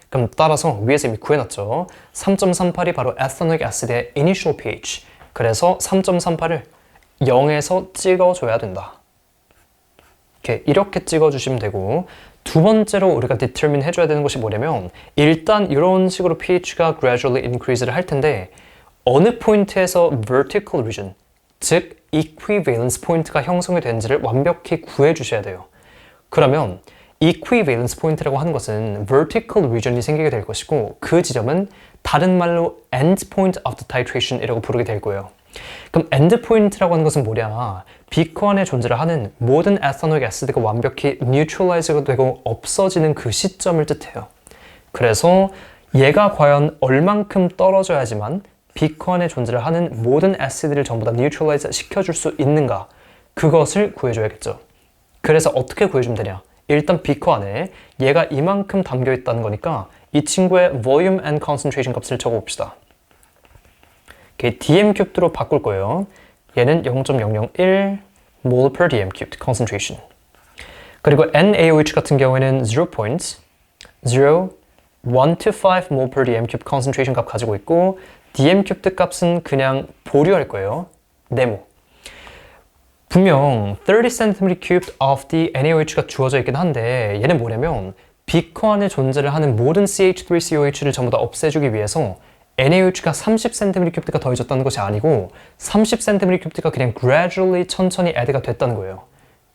그럼 따라서 위에서 이미 구해놨죠. 3.38이 바로 ethanoic acid의 initial pH. 그래서 3.38을 0에서 찍어줘야 된다. 이렇게 찍어주시면 되고 두 번째로 우리가 determine 해줘야 되는 것이 뭐냐면 일단 이런 식으로 pH가 gradually increase를 할 텐데 어느 포인트에서 vertical region, 즉 equivalence 포인트가 형성이 되는지를 완벽히 구해주셔야 돼요. 그러면 equivalence 포인트라고 하는 것은 vertical region이 생기게 될 것이고 그 지점은 다른 말로 end point of the titration 이라고 부르게 될 거예요. 그럼 end point라고 하는 것은 뭐냐? 비커 안에 존재를 하는 모든 ethanoic acid가 완벽히 neutralize가 되고 없어지는 그 시점을 뜻해요. 그래서 얘가 과연 얼만큼 떨어져야지만 비커 안에 존재를 하는 모든 acid를 전부 다 neutralize 시켜줄 수 있는가? 그것을 구해줘야겠죠. 그래서 어떻게 구해주면 되냐? 일단 비커 안에 얘가 이만큼 담겨 있다는 거니까 이 친구의 volume and concentration 값을 적어봅시다. dm 큐브로 바꿀 거예요. 얘는 0.001 mol per dm cubed concentration. 그리고 NaOH 같은 경우에는 0.0, 1 to 5 mol per dm cube concentration 값 가지고 있고 dm cube 뜻값은 그냥 보류할 거예요. 네모. 분명 30 cm cubed of the NaOH가 주어져 있긴 한데 얘는 뭐냐면 비커 안에 존재를 하는 모든 CH3COH를 전부 다 없애주기 위해서 NaOH가 30 cm cube가 더해졌다는 것이 아니고 30 cm cube가 그냥 gradually 천천히 add가 됐다는 거예요.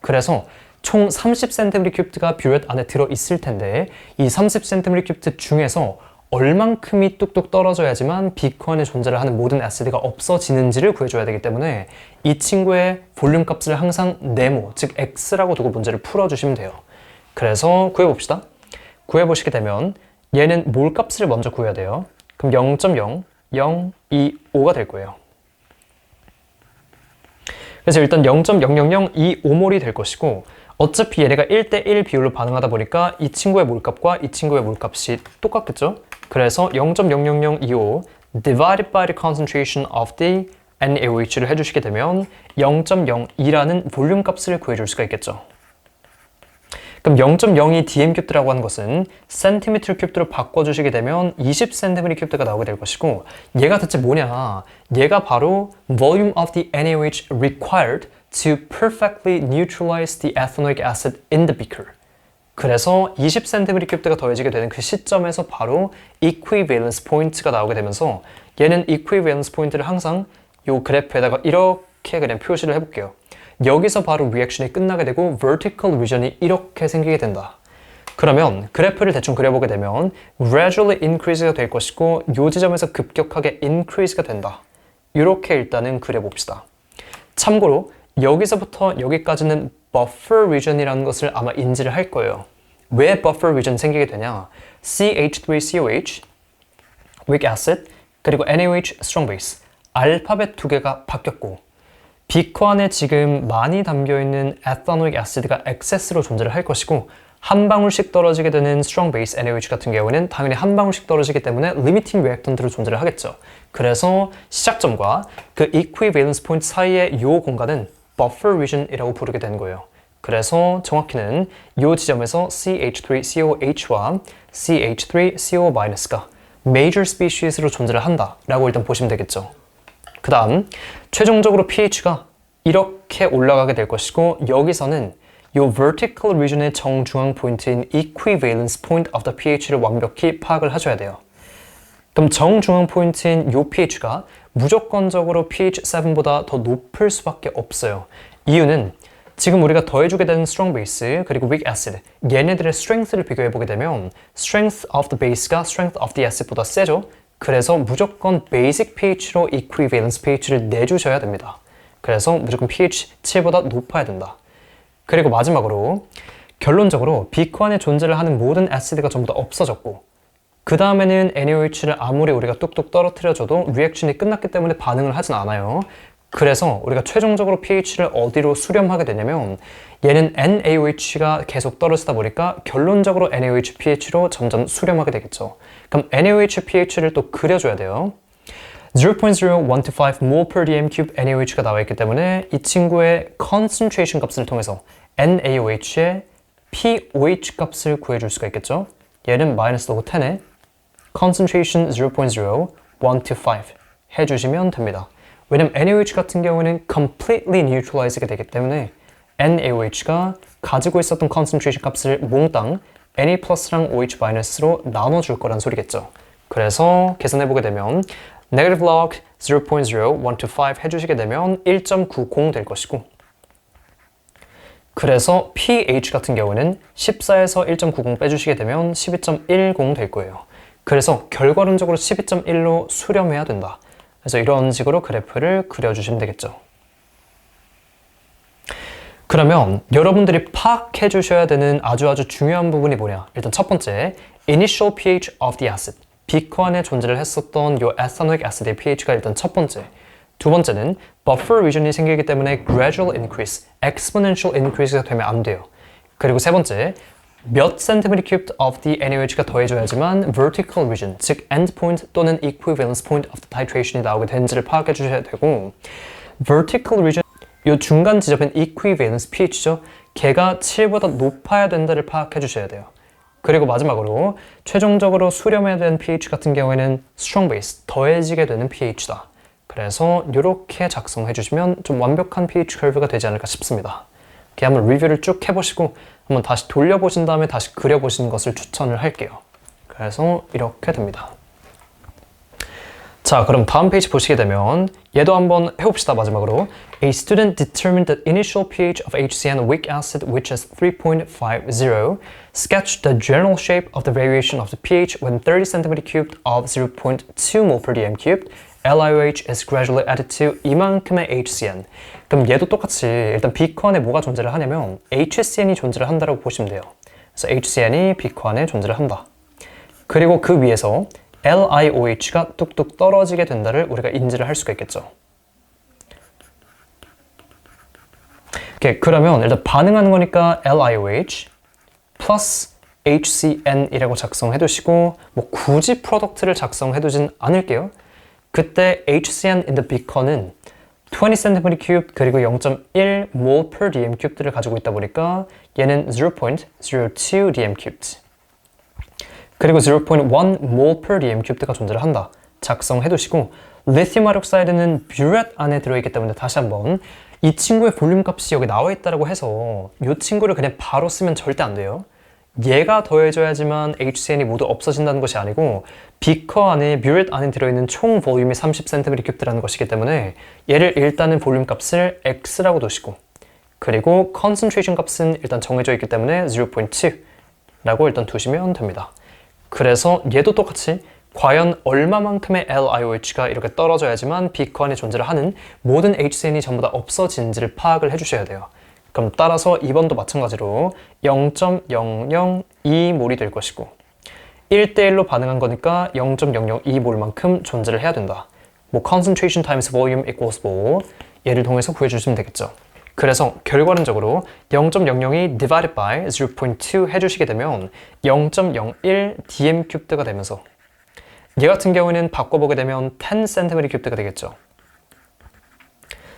그래서 총 30 cm cube가 뷰렛 안에 들어있을 텐데 이 30 cm cube 중에서 얼만큼이 뚝뚝 떨어져야지만 비커 안에 존재를 하는 모든 애시드가 없어지는지를 구해줘야 되기 때문에 이 친구의 볼륨 값을 항상 네모, 즉 x라고 두고 문제를 풀어주시면 돼요. 그래서 구해봅시다. 구해보시게 되면 얘는 몰 값을 먼저 구해야 돼요. 그럼 0.00025가 될 거예요. 그래서 일단 0.00025몰이 될 것이고 어차피 얘네가 1대1 비율로 반응하다 보니까 이 친구의 몰값과 이 친구의 몰값이 똑같겠죠? 그래서 0.00025 divided by the concentration of the NaOH를 해주시게 되면 0.02라는 볼륨 값을 구해줄 수가 있겠죠. 그럼 0.02 dm 큐브라고 하는 것은 cm 큐브로 바꿔주시게 되면 20 cm 큐브가 나오게 될 것이고 얘가 대체 뭐냐? 얘가 바로 volume of the NaOH required to perfectly neutralize the ethanoic acid in the beaker. 그래서 20 cm 큐브가 더해지게 되는 그 시점에서 바로 equivalence point가 나오게 되면서 얘는 equivalence point를 항상 이 그래프에다가 이렇게 그냥 표시를 해볼게요. 여기서 바로 리액션이 끝나게 되고 vertical region이 이렇게 생기게 된다. 그러면 그래프를 대충 그려보게 되면 gradually increase가 될 것이고 이 지점에서 급격하게 increase가 된다. 이렇게 일단은 그려봅시다. 참고로 여기서부터 여기까지는 buffer region이라는 것을 아마 인지를 할 거예요. 왜 buffer region 생기게 되냐? CH3COH, weak acid, 그리고 NaOH, strong base. 알파벳 두 개가 바뀌었고 비커 안에 지금 많이 담겨있는 에탄오익 애시드가 엑세스로 존재를 할 것이고 한 방울씩 떨어지게 되는 strong base NaOH 같은 경우에는 당연히 한 방울씩 떨어지기 때문에 limiting reactant로 존재를 하겠죠. 그래서 시작점과 그 equivalence point 사이의 이 공간은 buffer region이라고 부르게 되는 거예요. 그래서 정확히는 이 지점에서 CH3COH와 CH3CO-가 major species로 존재를 한다라고 일단 보시면 되겠죠. 그 다음 최종적으로 pH가 이렇게 올라가게 될 것이고 여기서는 이 vertical region의 정중앙 포인트인 equivalence point of the pH를 완벽히 파악을 하셔야 돼요. 그럼 정중앙 포인트인 이 pH가 무조건적으로 pH 7보다 더 높을 수밖에 없어요. 이유는 지금 우리가 더해주게 되는 strong base 그리고 weak acid 얘네들의 strength를 비교해보게 되면 strength of the base가 strength of the acid보다 세죠. 그래서 무조건 basic pH로 equivalence pH를 내주셔야 됩니다. 그래서 무조건 pH 7보다 높아야 된다. 그리고 마지막으로 결론적으로 비커 안에 존재를 하는 모든 애시드가 전부 다 없어졌고 그 다음에는 NaOH를 아무리 우리가 뚝뚝 떨어뜨려줘도 리액션이 끝났기 때문에 반응을 하진 않아요. 그래서 우리가 최종적으로 pH를 어디로 수렴하게 되냐면 얘는 NaOH가 계속 떨어지다 보니까 결론적으로 NaOH pH로 점점 수렴하게 되겠죠. 그럼 NaOH pH를 또 그려줘야 돼요. 0.01 to 5 mol per dm cube NaOH가 나와 있기 때문에 이 친구의 concentration 값을 통해서 NaOH의 pOH 값을 구해줄 수가 있겠죠. 얘는 마이너스 10에 concentration 0.0, 1 to 5 해주시면 됩니다. 왜냐면 NaOH 같은 경우에는 completely neutralize가 되기 때문에 NaOH가 가지고 있었던 concentration 값을 몽땅 Na 플러스랑 OH 마이너스로 나눠줄 거란 소리겠죠. 그래서 계산해보게 되면 negative log 0.0, 1 to 5 해주시게 되면 1.90 될 것이고 그래서 pH 같은 경우는 14에서 1.90 빼주시게 되면 12.10 될 거예요. 그래서 결과론적으로 12.1로 수렴해야 된다. 그래서 이런 식으로 그래프를 그려주시면 되겠죠. 그러면 여러분들이 파악해 주셔야 되는 아주 중요한 부분이 뭐냐? 일단 첫 번째, initial pH of the acid. 비커 안에 존재를 했었던 이 ethanoic acid의 pH가 일단 첫 번째. 두 번째는 buffer region이 생기기 때문에 gradual increase, exponential increase가 되면 안 돼요. 그리고 세 번째, 몇 cm cubed of the NaOH가 더해줘야지만 vertical region, 즉 endpoint 또는 equivalence point of the titration이 나오게 되는지를 파악해 주셔야 되고 vertical region, 이 중간 지점인 equivalence pH죠. 걔가 7보다 높아야 된다를 파악해 주셔야 돼요. 그리고 마지막으로 최종적으로 수렴해야 되는 pH 같은 경우에는 strong base, 더해지게 되는 pH다. 그래서 이렇게 작성해 주시면 좀 완벽한 pH 커브가 되지 않을까 싶습니다. 이렇게 한번 리뷰를 쭉 해보시고 한번 다시 돌려보신 다음에 다시 그려보시는 것을 추천을 할게요. 그래서 이렇게 됩니다. 자, 그럼 다음 페이지 보시게 되면 얘도 한번 해봅시다. 마지막으로 A student determined the initial pH of HCN weak acid which is 3.50. Sketch the general shape of the variation of the pH when 30 cm cubed of 0.2 mol per dm cubed. LiOH is gradually added to 이만큼의 HCN. 그럼 얘도 똑같이 일단 비커 안에 뭐가 존재를 하냐면 HCN이 존재를 한다고 보시면 돼요. 그래서 HCN이 비커 안에 존재를 한다. 그리고 그 위에서 LiOH가 뚝뚝 떨어지게 된다를 우리가 인지를 할 수가 있겠죠. 오케이, 그러면 일단 반응하는 거니까 LiOH 플러스 HCN이라고 작성해 두시고 뭐 굳이 프로덕트를 작성해 두진 않을게요. 그때 HCN in the beaker는 20 cm3 그리고 0.1 mol per dm cube들을 가지고 있다 보니까 얘는 0.02 dm cubed 그리고 0.1 mol per dm cube가 존재를 한다. 작성해 두시고 리튬 하이드록사이드는 뷰렛 안에 들어있기 때문에 다시 한번 이 친구의 볼륨 값이 여기 나와 있다고 해서 이 친구를 그냥 바로 쓰면 절대 안 돼요. 얘가 더해져야지만 HCN이 모두 없어진다는 것이 아니고 비커 안에 뷰렛 안에 들어있는 총 볼륨이 30cm3라는 것이기 때문에 얘를 일단은 볼륨 값을 X라고 두시고 그리고 concentration 값은 일단 정해져 있기 때문에 0.2라고 일단 두시면 됩니다. 그래서 얘도 똑같이 과연 얼마만큼의 LiOH가 이렇게 떨어져야지만 비커 안에 존재를 하는 모든 HCN이 전부 다 없어진지를 파악을 해주셔야 돼요. 그럼 따라서 2번도 마찬가지로 0.002몰이 될 것이고 1대1로 반응한 거니까 0.002몰만큼 존재를 해야 된다. 뭐 concentration times volume equals 뭐 얘를 통해서 구해주시면 되겠죠. 그래서 결과론적으로 0.002 divided by 0.2 해주시게 되면 0.01 dm 큐브가 되면서 얘 같은 경우에는 바꿔보게 되면 10 cm 큐브가 되겠죠.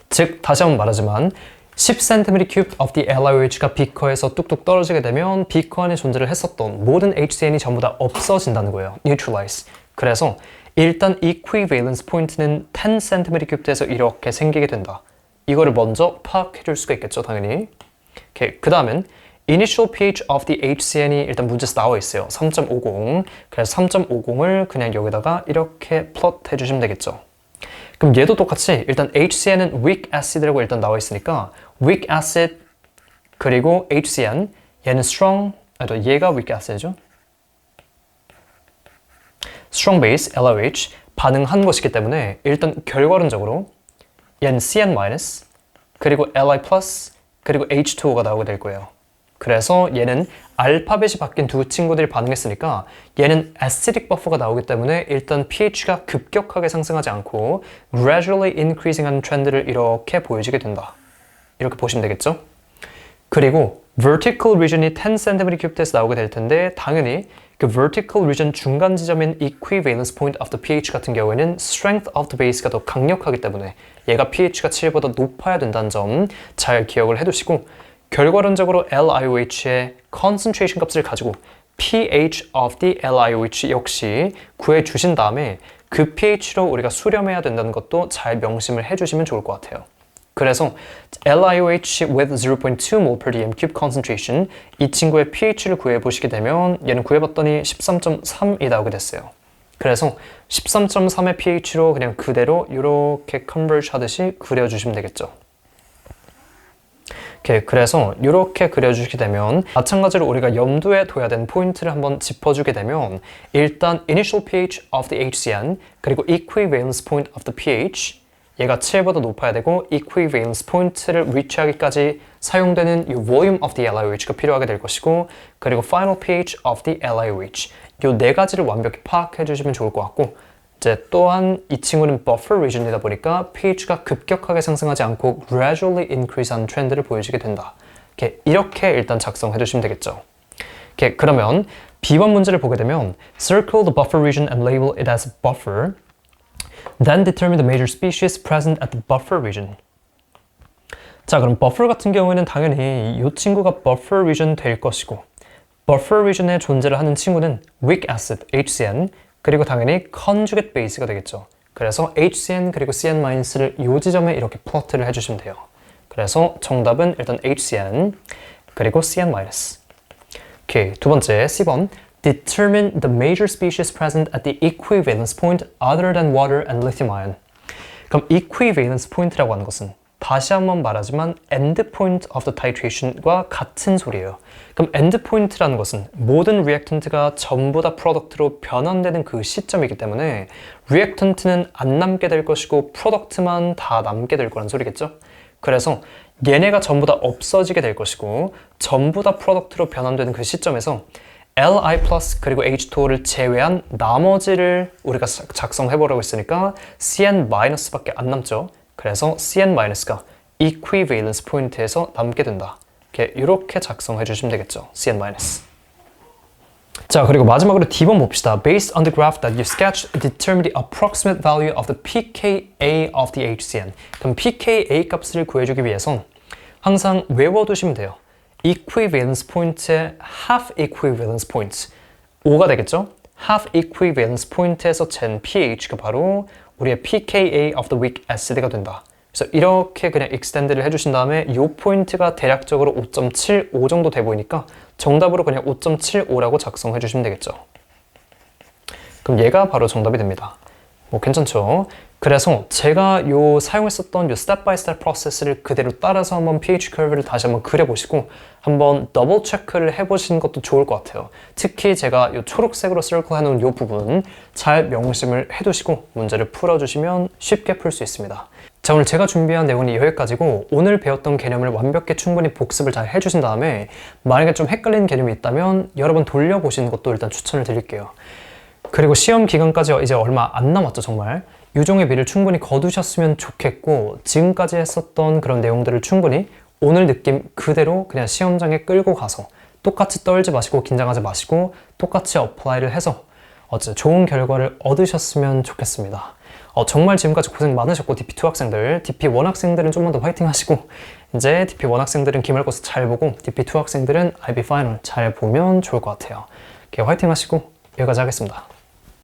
즉 다시 한번 말하지만 10cm cube of the LiOH가 비커에서 뚝뚝 떨어지게 되면 비커 안에 존재를 했었던 모든 HCN이 전부 다 없어진다는 거예요. neutralize. 그래서 일단 equivalence 포인트는 10cm cube에서 이렇게 생기게 된다. 이거를 먼저 파악해 줄 수가 있겠죠, 당연히. 그 다음엔 initial pH of the HCN이 일단 문제에서 나와 있어요. 3.50. 그래서 3.50을 그냥 여기다가 이렇게 플롯 해주시면 되겠죠. 그럼 얘도 똑같이 일단 HCN은 weak acid라고 일단 나와 있으니까 weak acid 그리고 HCN 얘는 strong 얘가 weak acid죠. strong base LiOH 반응한 것이기 때문에 일단 결과론적으로 얘는 CN- 그리고 Li+ 그리고 H2O가 나오게 될 거예요. 그래서 얘는 알파벳이 바뀐 두 친구들이 반응했으니까 얘는 acidic buffer가 나오기 때문에 일단 pH가 급격하게 상승하지 않고 gradually increasing 하는 트렌드를 이렇게 보여주게 된다. 이렇게 보시면 되겠죠? 그리고 vertical region이 10cm3에서 나오게 될 텐데 당연히 그 vertical region 중간 지점인 equivalence point of the pH 같은 경우에는 strength of the base가 더 강력하기 때문에 얘가 pH가 7보다 높아야 된다는 점 잘 기억을 해두시고 결과론적으로 LiOH의 concentration 값을 가지고 pH of the LiOH 역시 구해주신 다음에 그 pH로 우리가 수렴해야 된다는 것도 잘 명심을 해주시면 좋을 것 같아요. 그래서 LiOH with 0.2 mol per dm cube concentration 이 친구의 pH를 구해보시게 되면 얘는 구해봤더니 13.3이 나오게 됐어요. 그래서 13.3의 pH로 그냥 그대로 이렇게 컨버지 하듯이 그려주시면 되겠죠. 그래서 이렇게 그려주시게 되면 마찬가지로 우리가 염두에 둬야 되는 포인트를 한번 짚어주게 되면 일단 initial pH of the HCN 그리고 equivalence point of the pH 얘가 7보다 높아야 되고 equivalence 포인트를 reach하기까지 사용되는 이 volume of the LiOH가 필요하게 될 것이고 그리고 final pH of the LiOH 이 네 가지를 완벽히 파악해 주시면 좋을 것 같고 이제 또한 이 친구는 buffer region이다 보니까 pH가 급격하게 상승하지 않고 gradually increase 하는 트렌드를 보여주게 된다. 이렇게 일단 작성해 주시면 되겠죠. 그러면 B번 문제를 보게 되면 circle the buffer region and label it as buffer. Then determine the major species present at the buffer region. 자, 그럼 buffer 같은 경우에는 당연히 이 친구가 buffer region 될 것이고 buffer region에 존재를 하는 친구는 weak acid, HCN, 그리고 당연히 conjugate base가 되겠죠. 그래서 HCN 그리고 CN-를 이 지점에 이렇게 플러트를 해주시면 돼요. 그래서 정답은 일단 HCN 그리고 CN-. 오케이, 두 번째 C번. Determine the major species present at the equivalence point other than water and lithium ion. 그럼 equivalence point라고 하는 것은 다시 한번 말하지만 end point of the titration과 같은 소리예요. 그럼 end point라는 것은 모든 reactant가 전부 다 product로 변환되는 그 시점이기 때문에 reactant는 안 남게 될 것이고 product만 다 남게 될 거란 소리겠죠? 그래서 얘네가 전부 다 없어지게 될 것이고 전부 다 product로 변환되는 그 시점에서 Li 플러스 그리고 H2O를 제외한 나머지를 우리가 작성해보려고 했으니까 CN 마이너스밖에 안 남죠. 그래서 CN 마이너스가 equivalence 포인트에서 남게 된다. 이렇게 작성해 주시면 되겠죠. CN 마이너스. 자, 그리고 마지막으로 D번 봅시다. Based on the graph that you sketched, determine the approximate value of the pKa of the HCN. 그럼 pKa 값을 구해주기 위해선 항상 외워두시면 돼요. equivalence 포인트의 half equivalence point 5가 되겠죠? half equivalence 포인트에서 잰 pH가 바로 우리의 pKa of the weak acid가 된다. 그래서 이렇게 그냥 extend를 해주신 다음에 이 포인트가 대략적으로 5.75 정도 돼 보이니까 정답으로 그냥 5.75라고 작성해 주시면 되겠죠. 그럼 얘가 바로 정답이 됩니다. 뭐 괜찮죠? 그래서 제가 사용했었던 스텝 바이 스텝 프로세스를 그대로 따라서 한번 pH 커브를 다시 한번 그려보시고 한번 더블 체크를 해보시는 것도 좋을 것 같아요. 특히 제가 초록색으로 서클 해놓은 이 부분 잘 명심을 해두시고 문제를 풀어주시면 쉽게 풀 수 있습니다. 자, 오늘 제가 준비한 내용은 여기까지고 오늘 배웠던 개념을 완벽히 충분히 복습을 잘 해주신 다음에 만약에 좀 헷갈리는 개념이 있다면 여러 번 돌려보시는 것도 일단 추천을 드릴게요. 그리고 시험 기간까지 이제 얼마 안 남았죠, 정말. 유종의 미를 충분히 거두셨으면 좋겠고 지금까지 했었던 그런 내용들을 충분히 오늘 느낌 그대로 그냥 시험장에 끌고 가서 똑같이 떨지 마시고 긴장하지 마시고 똑같이 어플라이를 해서 좋은 결과를 얻으셨으면 좋겠습니다. 정말 지금까지 고생 많으셨고 DP2 학생들, DP1 학생들은 좀만 더 화이팅 하시고 이제 DP1 학생들은 기말고사 잘 보고 DP2 학생들은 IB 파이널 잘 보면 좋을 것 같아요. 화이팅 하시고 여기까지 하겠습니다.